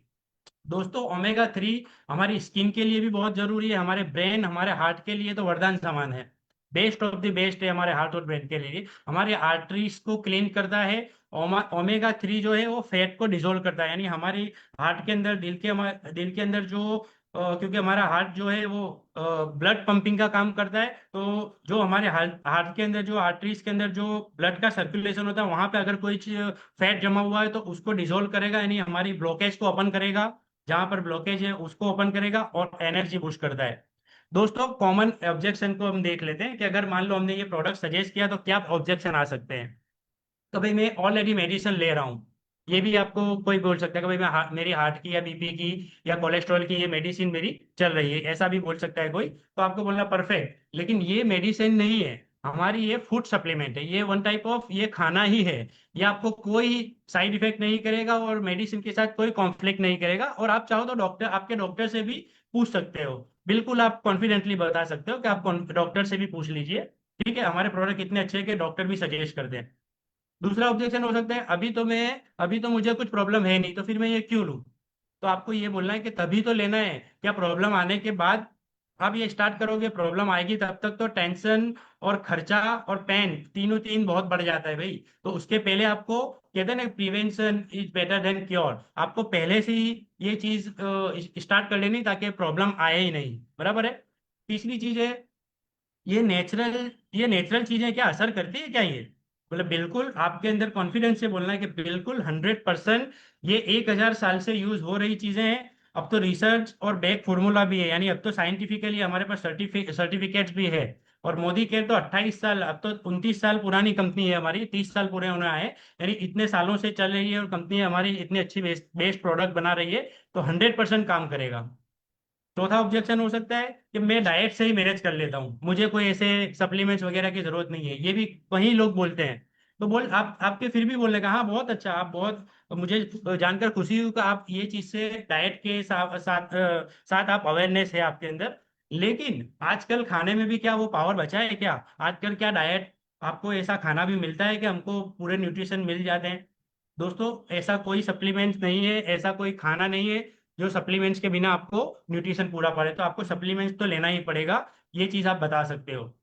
दोस्तों ओमेगा 3 हमारी स्किन के लिए भी बहुत जरूरी है, हमारे ब्रेन, हमारे हार्ट के लिए तो वरदान समान है, बेस्ट ऑफ द बेस्ट है हमारे हार्ट और ब्रेन के लिए। हमारे आर्टरीज को क्लीन करता है। ओमेगा 3 जो है वो फैट को डिसोल्व करता है, यानी हमारी हार्ट के अंदर, दिल के अंदर जो क्योंकि हमारा हार्ट जो है वो ब्लड पंपिंग का काम करता है, तो जो हमारे हार्ट के अंदर, जो आर्टरीज के अंदर जो ब्लड का सर्कुलेशन होता है, वहां पे अगर कोई फैट जमा हुआ है तो उसको डिसोल्व करेगा, यानी हमारी ब्लॉकेज को ओपन करेगा, जहां पर ब्लॉकेज है उसको ओपन करेगा, और एनर्जी बूस्ट करता है। दोस्तों कॉमन ऑब्जेक्शन को हम देख लेते हैं कि अगर मान लो हमने ये प्रोडक्ट सजेस्ट किया तो क्या ऑब्जेक्शन आ सकते हैं। तो भाई मैं ऑलरेडी मेडिसिन ले रहा हूँ, ये भी आपको कोई बोल सकता है कि भाई मेरी हार्ट की या बीपी की या कोलेस्ट्रॉल की ये मेडिसिन मेरी चल रही है, ऐसा भी बोल सकता है कोई। तो आपको बोलना परफेक्ट, लेकिन ये मेडिसिन नहीं है हमारी, ये फूड सप्लीमेंट है, ये वन टाइप ऑफ ये खाना ही है। ये आपको कोई साइड इफेक्ट नहीं करेगा और मेडिसिन के साथ कोई कॉन्फ्लिक्ट नहीं करेगा, और आप चाहो तो आपके डॉक्टर से भी पूछ सकते हो, बिल्कुल आप कॉन्फिडेंटली बता सकते हो कि आप डॉक्टर से भी पूछ लीजिए, ठीक है? हमारे प्रोडक्ट इतने अच्छे हैं कि डॉक्टर भी सजेस्ट करते हैं। दूसरा ऑब्जेक्शन हो सकता है, अभी तो मुझे कुछ प्रॉब्लम है नहीं, तो फिर मैं ये क्यों लूं? तो आपको ये बोलना है कि तभी तो लेना है, क्या प्रॉब्लम आने के बाद आप ये स्टार्ट करोगे प्रॉब्लम आएगी, तब तक तो टेंशन और खर्चा और पेन तीन बहुत बढ़ जाता है भाई। तो उसके पहले आपको कहते हैं ना, prevention is better than cure. आपको पहले से ही ये चीज स्टार्ट कर लेनी ताकि प्रॉब्लम आए ही नहीं, बराबर है। तीसरी चीज है, ये नेचुरल चीजें क्या असर करती है क्या? ये मतलब बिल्कुल आपके अंदर कॉन्फिडेंस से बोलना है कि बिल्कुल 100% ये 1000 साल से यूज हो रही चीजें हैं। अब तो रिसर्च और बैक फॉर्मूला भी है, यानी अब तो साइंटिफिकली हमारे पास सर्टिफिकेट्स भी है। और मोदी केयर तो 28 साल, अब तो 29 साल पुरानी कंपनी है हमारी, 30 साल पूरे होने आए, यानी इतने सालों से चल रही है और कंपनी हमारी इतनी अच्छी बेस्ट प्रोडक्ट बना रही है, तो 100% काम करेगा। चौथा ऑब्जेक्शन हो सकता है कि मैं डाइट से ही मैनेज कर लेता हूँ, मुझे कोई ऐसे सप्लीमेंट्स वगैरह की जरूरत नहीं है, ये भी वही लोग बोलते हैं। तो बोल आप आपके फिर भी बोलने का, हाँ बहुत अच्छा, आप बहुत, मुझे जानकर खुशी हुई कि आप ये चीज से डाइट के साथ आप अवेयरनेस है आपके अंदर। लेकिन आजकल खाने में भी क्या वो पावर बचा है क्या? आजकल क्या डाइट आपको ऐसा खाना भी मिलता है कि हमको पूरे न्यूट्रिशन मिल जाते हैं? दोस्तों, ऐसा कोई सप्लीमेंट्स नहीं है, ऐसा कोई खाना नहीं है जो सप्लीमेंट्स के बिना आपको न्यूट्रिशन पूरा पड़े। तो आपको सप्लीमेंट्स तो लेना ही पड़ेगा, ये चीज आप बता सकते हो।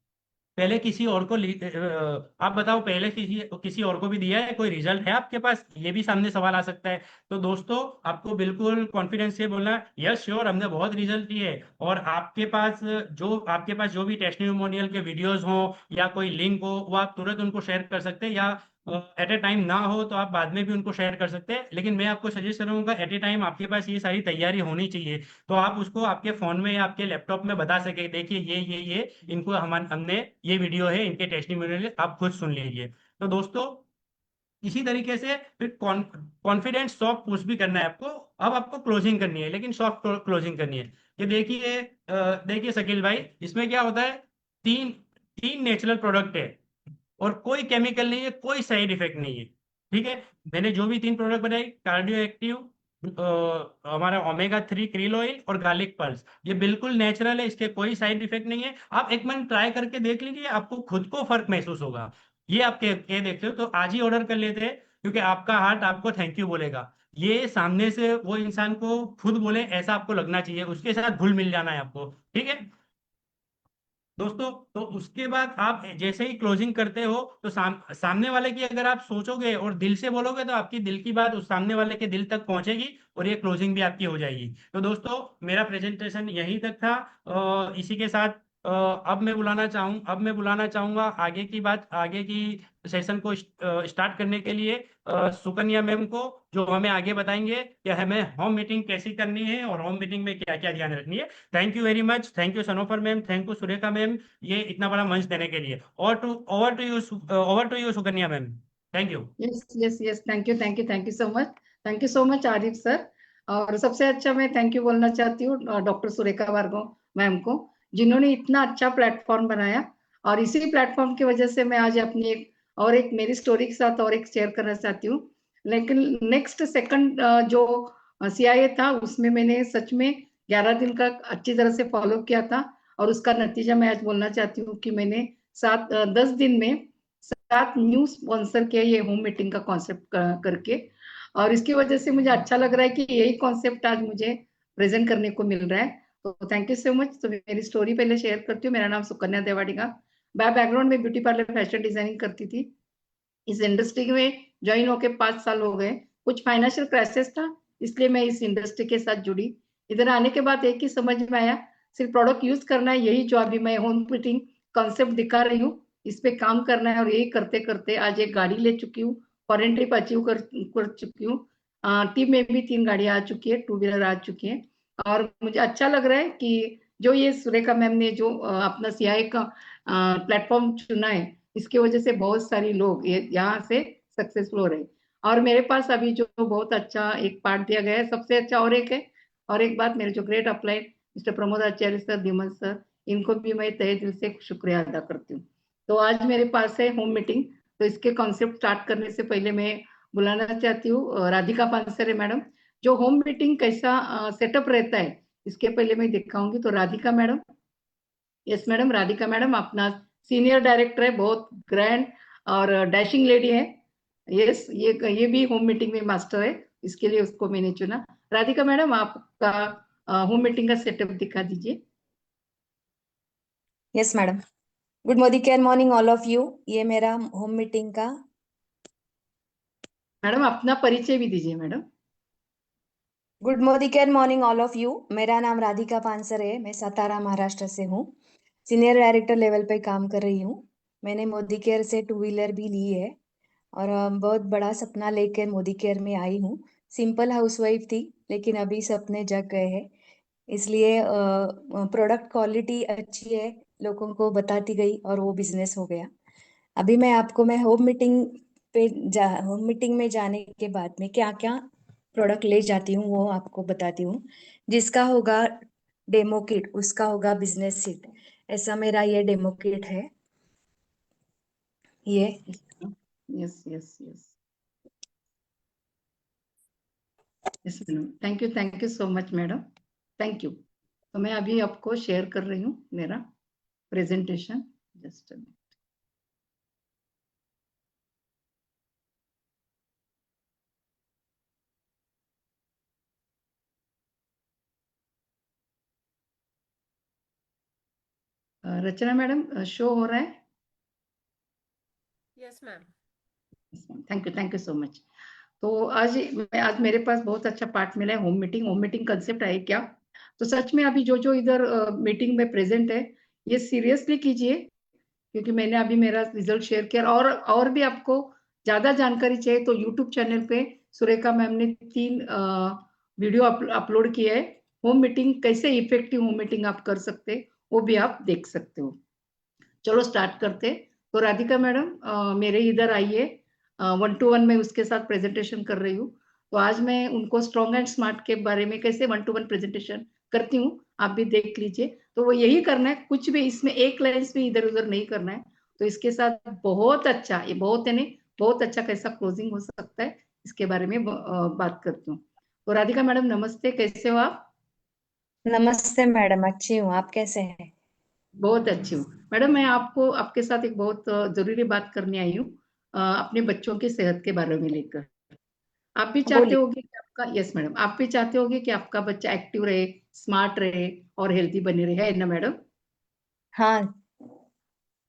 पहले किसी और को आप बताओ, पहले किसी किसी और को भी दिया है, कोई रिजल्ट है आपके पास? ये भी सामने सवाल आ सकता है। तो दोस्तों, आपको बिल्कुल कॉन्फिडेंस से बोलना है, यस श्योर, हमने बहुत रिजल्ट दिए। और आपके पास जो भी टेस्टिमोनियल के वीडियोस हो या कोई लिंक हो, वो आप तुरंत उनको शेयर कर सकते हैं, या एट ए टाइम ना हो तो आप बाद में भी उनको शेयर कर सकते हैं। लेकिन मैं आपको सजेस्ट करूंगा, एट ए टाइम आपके पास ये सारी तैयारी होनी चाहिए, तो आप उसको आपके फोन में या आपके लैपटॉप में बता सके, देखिए ये इनको हमने ये वीडियो है, इनके टेस्टिमोनियल आप खुद सुन लीजिए। तो दोस्तों, इसी तरीके से फिर कॉन्फिडेंस सॉफ्ट पुश भी करना है आपको। अब आपको क्लोजिंग करनी है, लेकिन सॉफ्ट क्लोजिंग करनी है। ये देखिए शकील भाई, इसमें क्या होता है, तीन तीन नेचुरल प्रोडक्ट है और कोई केमिकल नहीं है, कोई साइड इफेक्ट नहीं है। ठीक है, मैंने जो भी तीन प्रोडक्ट बनाई, कार्डियो एक्टिव, हमारा ओमेगा 3 क्रिल ऑयल और गार्लिक पल्स, ये बिल्कुल नेचुरल है, इसके कोई साइड इफेक्ट नहीं है। आप एक मंथ ट्राई करके देख लीजिए, आपको खुद को फर्क महसूस होगा। ये आप कह देखते हो तो आज ही ऑर्डर कर लेते हैं, क्योंकि आपका हार्ट आपको थैंक यू बोलेगा। ये सामने से वो इंसान को खुद बोले ऐसा आपको लगना चाहिए, उसके साथ घुल मिल जाना है आपको। ठीक है दोस्तों, तो उसके बाद आप जैसे ही क्लोजिंग करते हो तो सामने वाले की अगर आप सोचोगे और दिल से बोलोगे, तो आपकी दिल की बात उस सामने वाले के दिल तक पहुंचेगी और ये क्लोजिंग भी आपकी हो जाएगी। तो दोस्तों, मेरा प्रेजेंटेशन यहीं तक था। इसी के साथ अब मैं बुलाना चाहूंगा आगे की सेशन को स्टार्ट करने के लिए सुकन्या मैम को, जो हमें आगे बताएंगे कि हमें होम मीटिंग कैसी करनी है और होम मीटिंग में क्या क्या ध्यान रखनी है। Thank you very much, thank you Sanofar ma'am, thank you Surekha ma'am, ये इतना बड़ा मंच देने के लिए। Over to you Sukanya ma'am. Thank you. Yes yes yes, thank you so much, thank you so much Arif sir. और सबसे अच्छा मैं थैंक यू बोलना चाहती हूँ डॉक्टर सुरेखा भार्गव मैम को, जिन्होंने इतना अच्छा प्लेटफॉर्म बनाया। और इसी प्लेटफॉर्म की वजह से मैं आज अपनी एक मेरी स्टोरी के साथ और एक शेयर करना चाहती हूँ। लेकिन नेक्स्ट सेकंड जो CIA था, उसमें मैंने सच में 11 दिन का अच्छी तरह से फॉलो किया था। और उसका नतीजा मैं आज बोलना चाहती हूँ कि मैंने 10 दिन में 7 न्यू स्पॉन्सर किया ये होम मीटिंग का कॉन्सेप्ट करके। और इसकी वजह से मुझे अच्छा लग रहा है कि यही कॉन्सेप्ट आज मुझे प्रेजेंट करने को मिल रहा है। तो थैंक यू सो मच। तो मेरी स्टोरी पहले शेयर करती हूँ। मेरा नाम सुकन्या देवाडिगा। मैं बैकग्राउंड में ब्यूटी पार्लर फैशन डिजाइनिंग करती थी। इस इंडस्ट्री में ज्वाइन होके 5 साल हो गए। कुछ फाइनेंशियल क्राइसिस था, इसलिए मैं इस इंडस्ट्री के साथ जुड़ी। इधर आने के बाद एक ही समझ में आया, सिर्फ प्रोडक्ट यूज करना है, यही जो अभी मैं होम फिटिंग कॉन्सेप्ट दिखा रही हूँ, इस पे काम करना है। और यही करते करते आज एक गाड़ी ले चुकी हूँ, फॉरेन ट्रिप अचीव कर चुकी हूँ। टीम में भी 3 गाड़ियां आ चुकी है, 2 व्हीलर आ चुकी है। और मुझे अच्छा लग रहा है कि जो ये सुरेखा मैम ने जो अपना CIA का प्लेटफॉर्म चुना है, इसकी वजह से बहुत सारी लोग यहाँ से सक्सेसफुल हो रहे हैं। और मेरे पास अभी जो बहुत अच्छा एक पार्ट दिया गया है, सबसे अच्छा और एक है। और एक बात, मेरे जो ग्रेट अपलाइन मिस्टर प्रमोद आचार्य सर, धीमन सर, इनको भी मैं तहे दिल से शुक्रिया अदा करती हूँ। तो आज मेरे पास है होम मीटिंग। तो इसके कॉन्सेप्ट स्टार्ट करने से पहले मैं बुलाना चाहती हूँ राधिका पानसरे मैडम, जो होम मीटिंग कैसा सेटअप रहता है इसके पहले मैं दिखाऊंगी। तो Radhika madam, yes madam, Radhika madam अपना सीनियर डायरेक्टर है, बहुत ग्रैंड और डैशिंग लेडी है। यस, ये भी होम मीटिंग में मास्टर है, इसके लिए उसको मैंने चुना। राधिका मैडम, आपका होम मीटिंग का सेटअप दिखा दीजिए। Yes madam. Good morning all of you. ये मेरा होम मीटिंग का। मैडम अपना परिचय भी दीजिए madam. Good morning all of you. मेरा नाम राधिका पानसर है। मैं सातारा महाराष्ट्र से हूँ। सीनियर डायरेक्टर लेवल पे काम कर रही हूँ। मैंने मोदी केयर से 2 व्हीलर भी ली है और बहुत बड़ा सपना लेकर मोदी केयर में आई हूँ। सिंपल हाउसवाइफ थी, लेकिन अभी सपने जग गए हैं। इसलिए प्रोडक्ट क्वालिटी अच्छी है, लोगों को बताती गई और वो बिजनेस हो गया। अभी मैं होम मीटिंग में जाने के बाद में क्या क्या प्रोडक्ट ले जाती हूँ वो आपको बताती हूँ। जिसका होगा डेमो किट, उसका होगा बिजनेस सीट। ऐसा मेरा ये डेमो किट है। ये yes yes yes yes madam, thank you so much madam, thank you. तो मैं अभी आपको शेयर कर रही हूँ मेरा प्रेजेंटेशन। जस्ट रचना मैडम, शो हो रहा है? Yes ma'am. Thank you so much. तो आज मेरे पास बहुत अच्छा पार्ट मिला है। होम मीटिंग कंसेप्ट है क्या? तो सच में अभी जो जो इधर मीटिंग में प्रेजेंट है, ये सीरियसली कीजिए, क्योंकि मैंने अभी मेरा रिजल्ट शेयर किया। और भी आपको ज्यादा जानकारी चाहिए तो यूट्यूब चैनल पे सुरेखा मैम ने 3 वीडियो अपलोड किया है। होम मीटिंग कैसे इफेक्टिव होम मीटिंग आप कर सकते, वो भी आप देख सकते हो। चलो स्टार्ट करते। तो राधिका मैडम मेरे इधर आइए। 1-to-1 में उसके साथ प्रेजेंटेशन कर रही हूँ। तो आज मैं उनको स्ट्रॉन्ग एंड स्मार्ट के बारे में कैसे 1-to-1 प्रेजेंटेशन करती हूँ, आप भी देख लीजिए। तो वो यही करना है, कुछ भी इसमें एक लाइन्स भी इधर उधर नहीं करना है। तो इसके साथ बहुत अच्छा, ये बहुत है नहीं, बहुत अच्छा कैसा क्लोजिंग हो सकता है, इसके बारे में बात करती हूँ। तो राधिका मैडम नमस्ते, कैसे हो आप? नमस्ते मैडम, अच्छी हूँ। आप कैसे हैं? बहुत अच्छी हूँ मैडम। मैं आपके साथ एक बहुत जरूरी बात करने आई हूँ, अपने बच्चों की सेहत के बारे में लेकर। आप भी चाहते बोलिए। होगे कि आपका, यस मैडम, आप भी चाहते होगे कि आपका बच्चा एक्टिव रहे, स्मार्ट रहे और हेल्दी बने रहे, है ना मैडम? हाँ।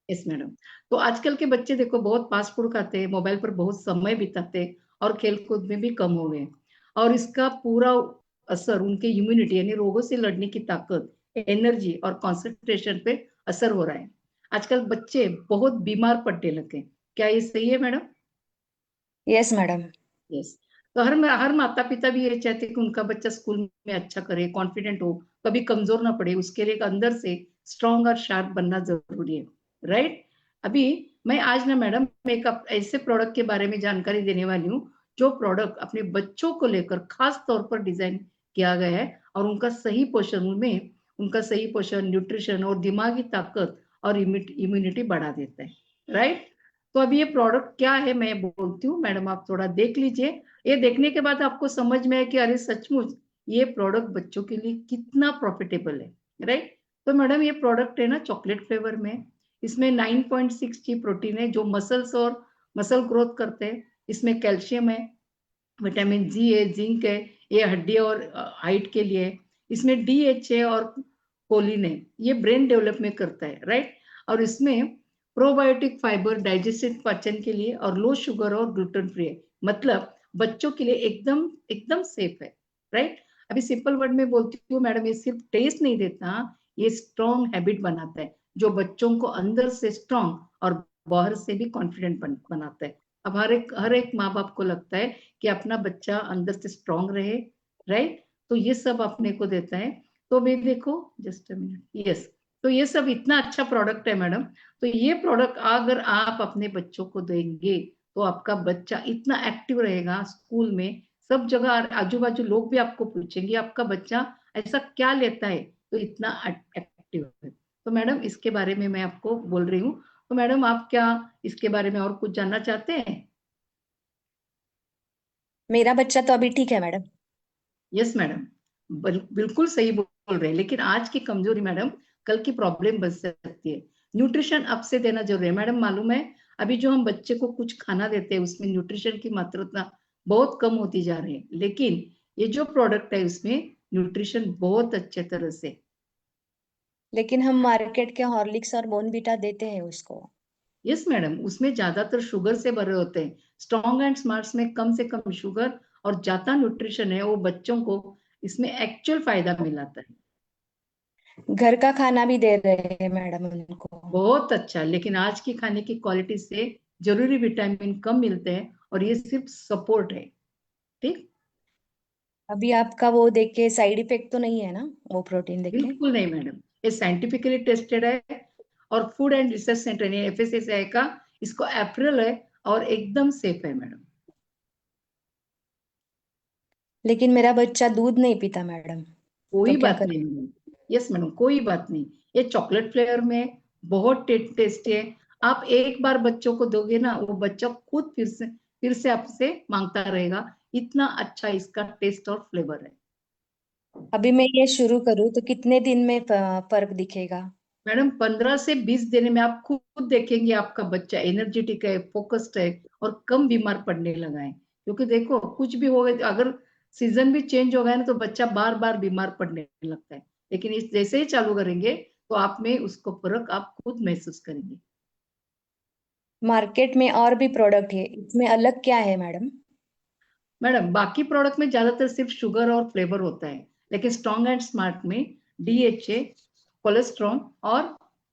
Yes madam. तो आजकल के बच्चे देखो बहुत फास्ट फूड खाते हैं, मोबाइल पर बहुत समय बिताते हैं और खेल कूद में भी कम हो गए। और इसका पूरा असर उनके इम्यूनिटी यानी रोगों से लड़ने की ताकत, एनर्जी और कंसंट्रेशन पे असर हो रहा है। आजकल बच्चे बहुत बीमार पड़ने लगे। क्या ये सही है मैडम? Yes madam. यस। तो हर माता पिता भी ये चाहते हैं कि उनका बच्चा स्कूल में अच्छा करे, कॉन्फिडेंट हो, कभी कमजोर ना पड़े। उसके लिए एक अंदर से स्ट्रांग और शार्प बनना जरूरी है, राइट? अभी मैं आज ना मैडम एक ऐसे प्रोडक्ट के बारे में जानकारी देने वाली हूँ, जो प्रोडक्ट अपने बच्चों को लेकर खास तौर पर डिजाइन किया गया है और उनका सही पोषण, न्यूट्रिशन और दिमागी ताकत और इम्यूनिटी बढ़ा देता है, राइट? तो अभी ये प्रोडक्ट क्या है मैं बोलती हूँ मैडम, आप थोड़ा देख लीजिए। ये देखने के बाद आपको समझ में आए कि अरे सचमुच ये प्रोडक्ट बच्चों के लिए कितना प्रॉफिटेबल है, राइट? तो मैडम ये प्रोडक्ट है ना चॉकलेट फ्लेवर में। इसमें 9.6 जी प्रोटीन है जो मसल ग्रोथ करते हैं। इसमें कैल्शियम है, विटामिन जी है, जिंक है, ये हड्डी और हाइट के लिए। इसमें DHA है और कोलिन है, ये ब्रेन डेवलपमेंट करता है, राइट? और इसमें प्रोबायोटिक फाइबर डाइजेस्टिव पाचन के लिए और लो शुगर और ग्लूटेन फ्री है। मतलब बच्चों के लिए एकदम एकदम सेफ है, राइट? अभी सिंपल वर्ड में बोलती हूँ मैडम, ये सिर्फ टेस्ट नहीं देता, ये स्ट्रॉन्ग हैबिट बनाता है जो बच्चों को अंदर से स्ट्रॉन्ग और बाहर से भी कॉन्फिडेंट बनाता है। अब हर एक माँ बाप को लगता है कि अपना बच्चा अंदर से स्ट्रॉन्ग रहे, राइट? तो ये सब अपने को देता है। तो भी देखो, जस्ट अ मिनट, यस। तो ये सब इतना अच्छा प्रोडक्ट है मैडम। तो ये प्रोडक्ट अगर आप अपने बच्चों को देंगे तो आपका बच्चा इतना एक्टिव रहेगा स्कूल में, सब जगह आजू बाजू लोग भी आपको पूछेंगे आपका बच्चा ऐसा क्या लेता है तो इतना एक्टिव है। तो मैडम इसके बारे में मैं आपको बोल रही हूँ। तो मैडम आप क्या इसके बारे में और कुछ जानना चाहते हैं? मेरा बच्चा तो अभी ठीक है मैडम। यस मैडम, बिल्कुल सही बोल रहे हैं। लेकिन आज की कमजोरी मैडम कल की प्रॉब्लम बन सकती है। न्यूट्रिशन अब से देना जरूरी है मैडम। मालूम है अभी जो हम बच्चे को कुछ खाना देते हैं उसमें न्यूट्रिशन की मात्रा बहुत कम होती जा रही है, लेकिन ये जो प्रोडक्ट है उसमें न्यूट्रिशन बहुत अच्छे तरह से लेकिन हम मार्केट के हॉर्लिक्स और बोर्नवीटा देते हैं उसको। यस मैडम, उसमें ज्यादातर शुगर से भरे होते हैं। स्ट्रॉन्ग एंड स्मार्ट्स में कम से कम शुगर और ज्यादा न्यूट्रिशन है, वो बच्चों को इसमें एक्चुअल फायदा मिलाता है। घर का खाना भी दे रहे हैं मैडम उनको। बहुत अच्छा, लेकिन आज की खाने की क्वालिटी से जरूरी विटामिन कम मिलते हैं और ये सिर्फ सपोर्ट है। ठीक, अभी आपका वो देख के साइड इफेक्ट तो नहीं है ना, वो प्रोटीन देख के? बिल्कुल नहीं मैडम, ये साइंटिफिकली टेस्टेड है और फूड एंड रिसर्च सेंटर ने FSSAI का इसको अप्रूवल है और एकदम सेफ है मैडम। लेकिन मेरा बच्चा दूध नहीं पीता मैडम, कोई तो क्या बात करें? नहीं मैडम। यस मैडम, कोई बात नहीं। ये चॉकलेट फ्लेवर में बहुत टेस्टी है। आप एक बार बच्चों को दोगे ना, वो बच्चा खुद फिर से आपसे मांगता रहेगा। इतना अच्छा इसका टेस्ट और फ्लेवर है। अभी मैं ये शुरू करूँ तो कितने दिन में फर्क दिखेगा? मैडम 15 से 20 दिन में आप खुद देखेंगे आपका बच्चा एनर्जेटिक है, फोकस्ड है और कम बीमार पड़ने लगा है। क्योंकि देखो, कुछ भी हो गया, अगर सीजन भी चेंज हो गया ना, तो बच्चा बार बार बीमार पड़ने लगता है। लेकिन इस जैसे ही चालू करेंगे तो आप में उसको फर्क आप खुद महसूस करेंगे। मार्केट में और भी प्रोडक्ट है, इसमें अलग क्या है मैडम? मैडम बाकी प्रोडक्ट में ज्यादातर सिर्फ शुगर और फ्लेवर होता है, लेकिन स्ट्रॉन्ग एंड स्मार्ट में DHA, कोलेस्ट्रॉल और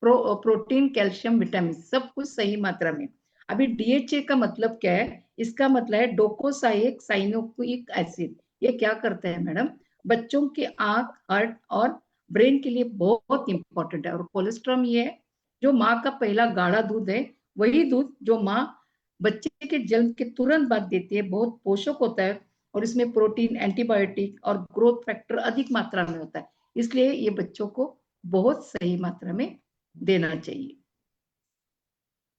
प्रोटीन, कैल्शियम, विटामिन सब कुछ सही मात्रा में। अभी DHA का मतलब क्या है? इसका मतलब है डोकोसाइक साइनोइक एसिड। ये क्या करता है मैडम? बच्चों के आंख, हार्ट और ब्रेन के लिए बहुत इंपॉर्टेंट है। और कोलेस्ट्रॉल ये है जो माँ का पहला गाढ़ा दूध है, वही दूध जो माँ बच्चे के जन्म के तुरंत बाद देती है। बहुत पोषक होता है और इसमें प्रोटीन, एंटीबायोटिक और ग्रोथ फैक्टर अधिक मात्रा में होता है। इसलिए ये बच्चों को बहुत सही मात्रा में देना चाहिए।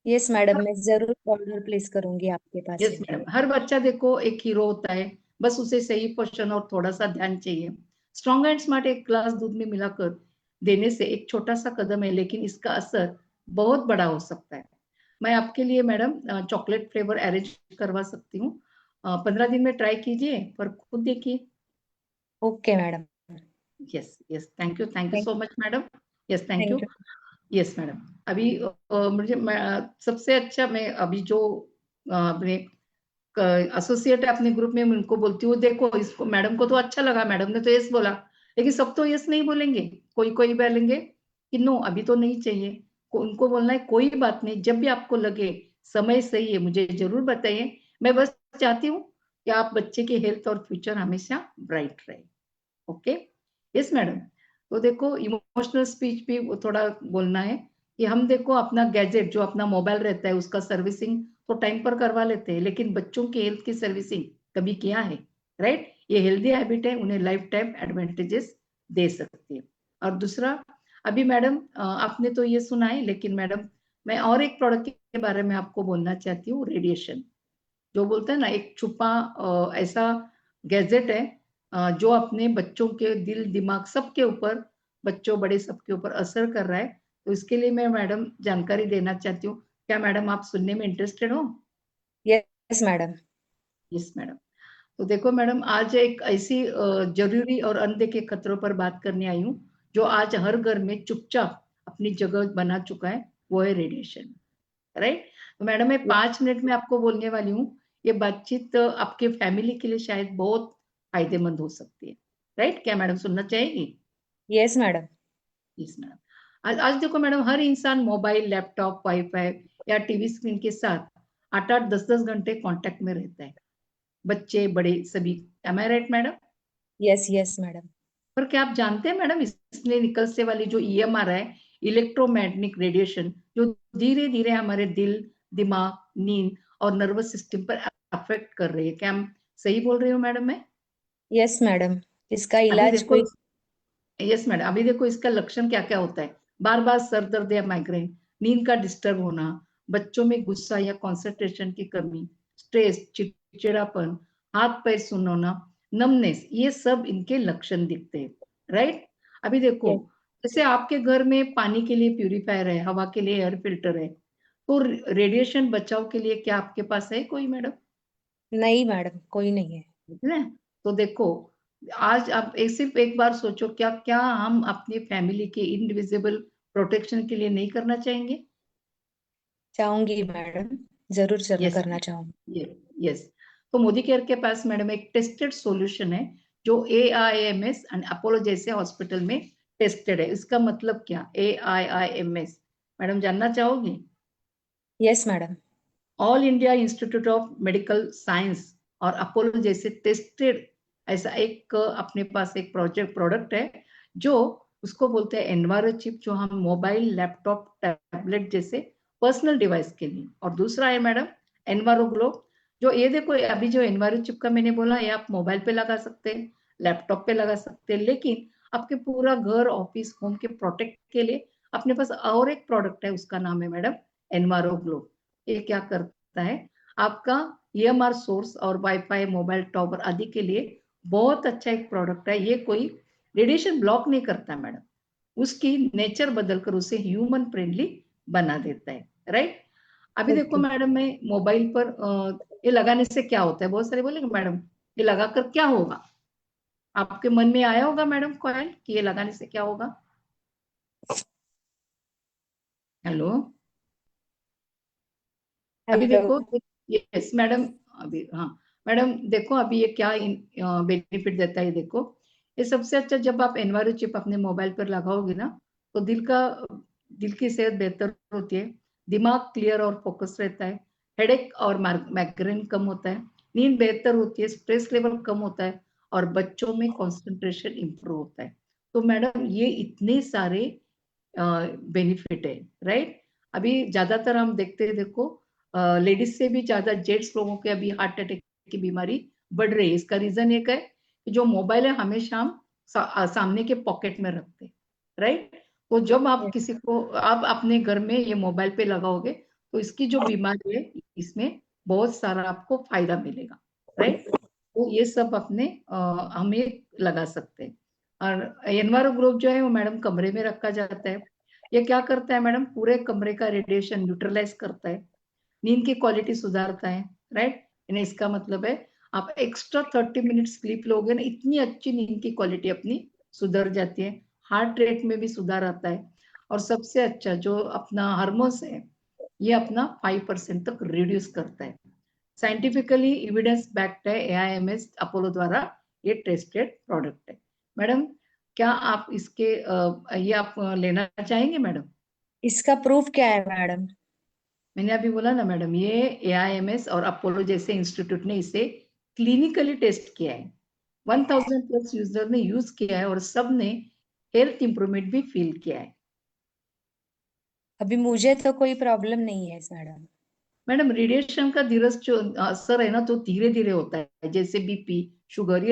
यस मैडम, मैं जरूर ऑर्डर प्लेस करूंगी आपके पास यस से। मैडम, हर बच्चा देखो एक हीरो होता है, बस उसे सही पोषण और थोड़ा सा ध्यान चाहिए। स्ट्रॉन्ग एंड स्मार्ट एक ग्लास दूध में मिलाकर देने से एक छोटा सा कदम है, लेकिन इसका असर बहुत बड़ा हो सकता है। मैं आपके लिए मैडम चॉकलेट फ्लेवर अरेंज करवा सकती हूँ। 15 दिन में ट्राई कीजिए, पर खुद देखिए। Okay madam. Yes yes, thank you thank so much madam. Yes, thank you. Thank you. Yes madam, अभी सबसे अच्छा मैं अभी जो अपने एसोसिएट है अपने ग्रुप में, मैं उनको बोलती हूँ, देखो इसको मैडम को तो अच्छा लगा, मैडम ने तो यस बोला, लेकिन सब तो यस नहीं बोलेंगे। कोई कोई बोलेंगे कि नो, अभी तो नहीं चाहिए। उनको बोलना है कोई बात नहीं, जब भी आपको लगे समय सही है मुझे जरूर बताइए। मैं बस चाहती हूँ कि आप बच्चे की हेल्थ और फ्यूचर हमेशा ब्राइट रहे। Okay, yes madam. तो देखो, इमोशनल स्पीच भी वो थोड़ा बोलना है कि हम देखो अपना गैजेट जो अपना मोबाइल रहता है उसका सर्विसिंग तो टाइम पर करवा लेते हैं, लेकिन बच्चों की हेल्थ की सर्विसिंग कभी किया है? राइट, ये हेल्दी हैबिट है, उन्हें लाइफ टाइम एडवांटेजेस दे सकती है। और दूसरा, अभी मैडम आपने तो ये सुना है, लेकिन मैडम मैं और एक प्रोडक्ट के बारे में आपको बोलना चाहती हूँ। रेडिएशन जो बोलते हैं ना, एक छुपा ऐसा गैजेट है जो अपने बच्चों के दिल, दिमाग सबके ऊपर, बच्चों बड़े सबके ऊपर असर कर रहा है। तो इसके लिए मैं मैडम जानकारी देना चाहती हूँ। क्या मैडम आप सुनने में इंटरेस्टेड हो? Yes madam. Yes madam. तो देखो मैडम, आज एक ऐसी जरूरी और अनदेखे खतरों पर बात करने आई हूँ जो आज हर घर में चुपचाप अपनी जगह बना चुका है, वो है रेडिएशन। राइट, तो मैडम मैं 5 मिनट में आपको बोलने वाली हूँ। ये बातचीत आपके फैमिली के लिए शायद बहुत फायदेमंद हो सकती है। राइट, क्या मैडम सुनना चाहेगी? Yes madam. Yes madam. आज देखो मैडम, हर इंसान मोबाइल, लैपटॉप, वाईफाई या टीवी स्क्रीन के साथ 8-8, 10-10 घंटे कांटेक्ट में रहता है, बच्चे बड़े सभी। Am I right madam? Yes yes madam. पर क्या आप जानते हैं मैडम, इसमें निकल से वाली जो EMR है, इलेक्ट्रोमैग्नेटिक रेडिएशन, जो धीरे धीरे हमारे दिल, दिमाग, नींद और नर्वस सिस्टम पर अफेक्ट कर रही है। क्या हम सही बोल रही हूँ मैडम मैं? यस मैडम, इसका अभी इलाज देखो, कोई? यस मैडम, अभी देखो इसका लक्षण क्या क्या होता है। बार बार सर दर्द या माइग्रेन, नींद का डिस्टर्ब होना, बच्चों में गुस्सा या कंसंट्रेशन की कमी, स्ट्रेस, चिड़चिड़ापन, हाथ पैर सुन्न होना, नमनेस, ये सब इनके लक्षण दिखते हैं। राइट, अभी देखो, यस। जैसे आपके घर में पानी के लिए प्यूरिफायर है, हवा के लिए एयर फिल्टर है, तो रेडिएशन बचाव के लिए क्या आपके पास है कोई मैडम? नहीं मैडम, कोई नहीं है। है ना? तो देखो, आज आप सिर्फ एक बार सोचो, क्या क्या हम अपनी फैमिली के इनविजिबल प्रोटेक्शन के लिए नहीं करना चाहेंगे? चाहूंगी मैडम, जरूर यस करना चाहूंगी। यस। तो मोदी केयर के पास मैडम एक टेस्टेड सॉल्यूशन है जो AIMS एंड अपोलो जैसे हॉस्पिटल में टेस्टेड है। इसका मतलब क्या? AIIMS मैडम जानना चाहोगी? Yes madam. All India institute of medical science और अपोलो जैसे टेस्टेड ऐसा एक अपने पास एक प्रोडक्ट है जो उसको बोलते हैं एनवायरो चिप, जो हम मोबाइल, लैपटॉप, टैबलेट जैसे पर्सनल डिवाइस के लिए। और दूसरा है मैडम एनवायरो ग्लो, जो ये देखो अभी जो एनवायरो चिप का मैंने बोला, ये आप मोबाइल पे लगा सकते हैं, लैपटॉप पे लगा सकते हैं, लेकिन आपके पूरा घर, ऑफिस, होम के प्रोटेक्ट के लिए अपने पास और एक प्रोडक्ट है, उसका नाम है मैडम एनवायरो ग्लो। ये क्या करता है? आपका EMR सोर्स और वाईफाई, मोबाइल टावर आदि के लिए बहुत अच्छा एक प्रोडक्ट है। ये कोई रेडिएशन ब्लॉक नहीं करता मैडम, उसकी नेचर बदलकर उसे ह्यूमन फ्रेंडली बना देता है। राइट? अभी देखो ओके। मैडम, मैं मोबाइल पर ये लगाने से क्या होता है, बहुत सारे बोलेंगे मैडम ये लगाकर क्या होगा? आपके मन में आया होगा मैडम कॉयल कि ये लगाने से क्या होगा? हेलो, अभी हेलो। देखो। Yes madam. अभी हाँ मैडम, देखो अभी ये क्या बेनिफिट देता है, देखो। ये सबसे अच्छा, जब आप एनवायरो चिप अपने मोबाइल पर लगाओगे ना, तो दिल की सेहत बेहतर होती है, दिमाग क्लियर और फोकस रहता है, हेडेक और माइग्रेन कम होता है, नींद बेहतर होती है, स्ट्रेस लेवल कम होता है, और बच्चों में कंसंट्रेशन इंप्रूव होता है। तो मैडम ये इतने सारे बेनिफिट है। राइट? अभी ज्यादातर हम देखते हैं, देखो लेडीज से भी ज्यादा जेंट्स लोगों के अभी हार्ट अटैक की बीमारी बढ़ रही है। इसका रीजन एक है कि जो मोबाइल है हमेशा हम सामने के पॉकेट में रखते हैं। राइट? तो जब आप किसी को, आप अपने घर में ये मोबाइल पे लगाओगे, तो इसकी जो बीमारी है, इसमें बहुत सारा आपको फायदा मिलेगा। राइट? तो ये सब अपने हमें लगा सकते हैं। और एनवायरो ग्रुप जो है वो मैडम कमरे में रखा जाता है। ये क्या करता है मैडम? पूरे कमरे का रेडिएशन न्यूट्रलाइज करता है, नींद की क्वालिटी सुधारता है। राइट? यानी इसका मतलब है आप एक्स्ट्रा 30 मिनट स्लीप लोगे ना, इतनी अच्छी नींद की क्वालिटी अपनी सुधर जाती है, हार्ट रेट में भी सुधार आता है, और सबसे अच्छा जो अपना हार्मोन्स है, ये अपना 5% तक रिड्यूस करता है। साइंटिफिकली एविडेंस बैक्ड है, AIMS अपोलो द्वारा ये टेस्टेड प्रोडक्ट है। मैडम क्या आप इसके ये आप लेना चाहेंगे मैडम? इसका प्रूफ क्या है मैडम? मैंने अभी बोला ना मैडम, ये AIMS और अपोलो जैसे इंस्टीट्यूट ने इसे क्लिनिकली टेस्ट किया है, 1000+ यूजर ने यूज किया है, और सब ने हेल्थ इंप्रूवमेंट भी फील किया है। अभी मुझे तो कोई प्रॉब्लम नहीं है मैडम। मैडम रेडिएशन का धीरे जो असर है ना, तो धीरे धीरे होता है, जैसे BP, शुगर,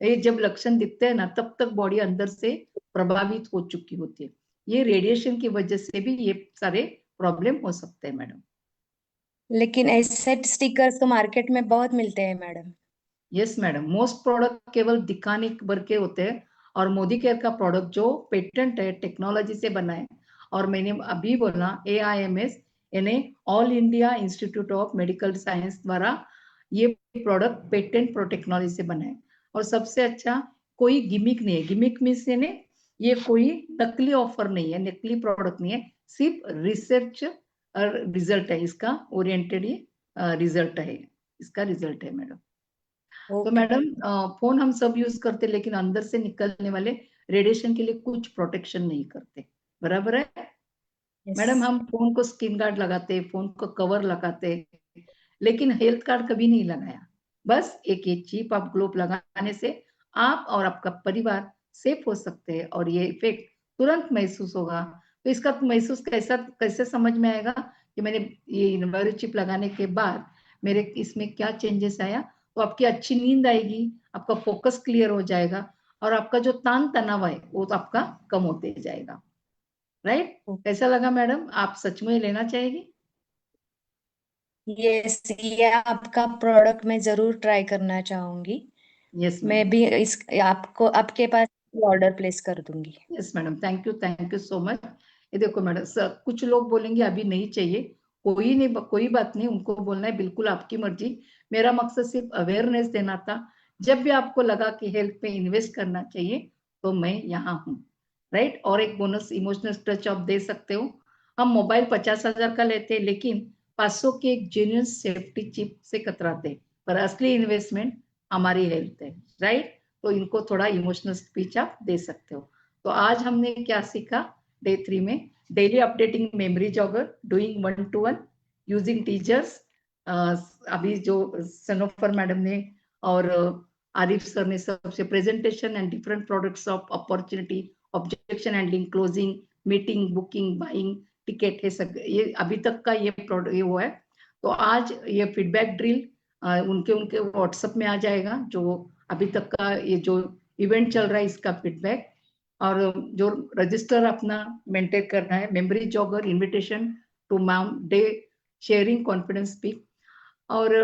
ये जब लक्षण दिखते हैं ना, तब तक बॉडी अंदर से प्रभावित हो चुकी होती है। ये रेडिएशन की वजह से भी ये सारे प्रॉब्लम हो सकते हैं मैडम। लेकिन ऐसे स्टिकर्स तो मार्केट में बहुत मिलते हैं madam. Yes madam, most product केवल दिखाने भर के होते हैं, और मोदी केयर का प्रोडक्ट जो पेटेंट है, टेक्नोलॉजी से बना है, और मैंने अभी बोला AIMS यानी all India institute of medical science द्वारा ये प्रोडक्ट पेटेंट प्रो टेक्नोलॉजी से बना है। और सबसे अच्छा, कोई गिमिक नहीं है। गिमिक मीन्स यानी ये कोई नकली ऑफर नहीं है, नकली प्रोडक्ट नहीं है, सिर्फ रिसर्च रिजल्ट है इसका, ओरिएंटेड ये रिजल्ट है, इसका रिजल्ट है मैडम। तो ओके। मैडम फोन हम सब यूज करते, लेकिन अंदर से निकलने वाले रेडिएशन के लिए कुछ प्रोटेक्शन नहीं करते, बराबर है यस। मैडम? हम फोन को स्क्रीन गार्ड लगाते, फोन को कवर लगाते, लेकिन हेल्थ कार्ड कभी नहीं लगाया। बस एक ये चिप आप ग्लोब लगाने से आप और आपका परिवार सेफ हो सकते हैं, और ये इफेक्ट तुरंत महसूस होगा। तो इसका महसूस कैसे समझ में आएगा कि मैंने ये इन्वायरो चिप लगाने के बाद मेरे इसमें क्या चेंजेस आया? तो आपकी अच्छी नींद आएगी, आपका फोकस क्लियर हो जाएगा, और आपका जो तान तनाव है वो तो आपका कम होते जाएगा। राइट? कैसा लगा मैडम? आप सच में लेना चाहेगी? यस, ये आपका प्रोडक्ट मैं जरूर ट्राई करना चाहूंगी। यस मैं मैडम। भी इस आपके पास ऑर्डर प्लेस कर दूंगी। Yes madam, thank you so much. ये देखो मैडम, कुछ लोग बोलेंगे अभी नहीं चाहिए, कोई नहीं, कोई बात नहीं, उनको बोलना है बिल्कुल आपकी मर्जी। मेरा मकसद सिर्फ अवेयरनेस देना था जब भी आपको लगा कि हेल्थ पे इन्वेस्ट करना चाहिए तो मैं यहाँ हूँ, राइट। और एक बोनस इमोशनल टच आप दे सकते हो। हम मोबाइल 50,000 का लेते हैं लेकिन 500 के एक जेन्युइन सेफ्टी चिप से कतराते हैं, पर असली इन्वेस्टमेंट हमारी हेल्थ है, राइट। तो इनको थोड़ा इमोशनल स्पीच आप दे सकते हो। तो आज हमने क्या सीखा डे 3 में? Daily updating memory jogger, doing 1-to-1 using teachers. अभी जो सनोफर मैडम ने और आरिफ सर ने सबसे presentation and different products of opportunity, objection handling, closing, meeting, booking, buying, ticket है सब, ये अभी तक का ये प्रोडक्ट ये वो है। तो आज ये फीडबैक ड्रिल उनके उनके व्हाट्सएप में आ जाएगा, जो अभी तक का ये जो इवेंट चल रहा है इसका फीडबैक, और जो रजिस्टर अपना मेंटेन करना है, memory jogger, invitation to ma'am day, sharing, confidence speak, और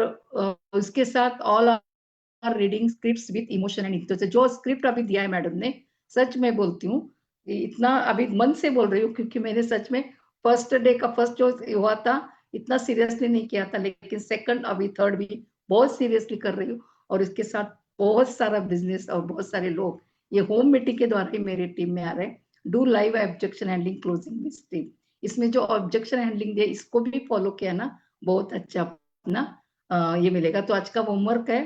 उसके साथ all are reading scripts with emotion and interest. जो स्क्रिप्ट अभी दिया है मैडम ने, सच में बोलती हूँ, इतना अभी मन से बोल रही हूँ क्योंकि मैंने सच में फर्स्ट डे का फर्स्ट जो हुआ था इतना सीरियसली नहीं किया था, लेकिन सेकंड अभी थर्ड भी बहुत सीरियसली कर रही हूँ। और इसके साथ बहुत सारा बिजनेस और बहुत सारे लोग ये होम मीटिंग के द्वारा ही मेरे टीम में आ रहे हैं। Do live objection handling closing with team, इसमें जो ऑब्जेक्शन हैंडलिंग है इसको भी फॉलो किया ना, बहुत अच्छा अपना ये मिलेगा। तो आज का होमवर्क है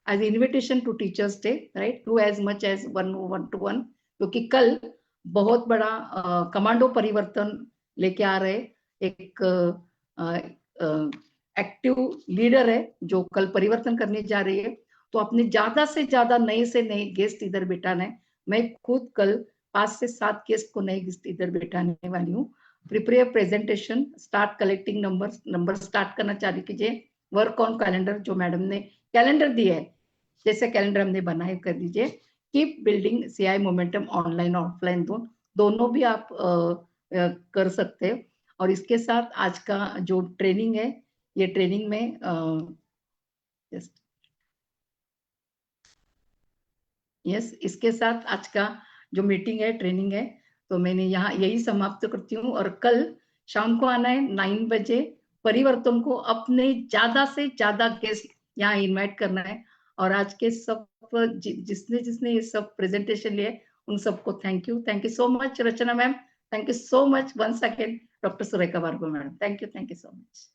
as invitation to teachers day, right, do as much as 1-to-1, क्योंकि कल बहुत बड़ा कमांडो परिवर्तन लेके आ रहे एक एक्टिव लीडर है जो कल परिवर्तन करने जा रही है। तो अपने ज्यादा से ज्यादा नए से नए गेस्ट इधर बिठाना है। मैं खुद कल 5 से 7 गेस्ट को नए गेस्ट इधर बिठाने वाली हूँ। Prepare presentation, start collecting number start करना चालू कीजिए। वर्क ऑन कैलेंडर, जो मैडम ने कैलेंडर दिया है जैसे कैलेंडर हमने बनाए कर दीजिए। Keep building CI momentum, online offline दोनों भी आप कर सकते हो। और इसके साथ आज का जो ट्रेनिंग है, ये ट्रेनिंग में यस, इसके साथ आज का जो मीटिंग है, ट्रेनिंग है, तो मैंने यहाँ यही समाप्त करती हूँ। और कल शाम को आना है 9 बजे। परिवर्तन को अपने ज्यादा से ज्यादा गेस्ट यहाँ इनवाइट करना है। और आज के सब जिसने जिसने ये सब प्रेजेंटेशन लिए उन सबको thank you so much. Rachna ma'am, thank you so much once again. Doctor Surekha Bhargava madam, thank you so much.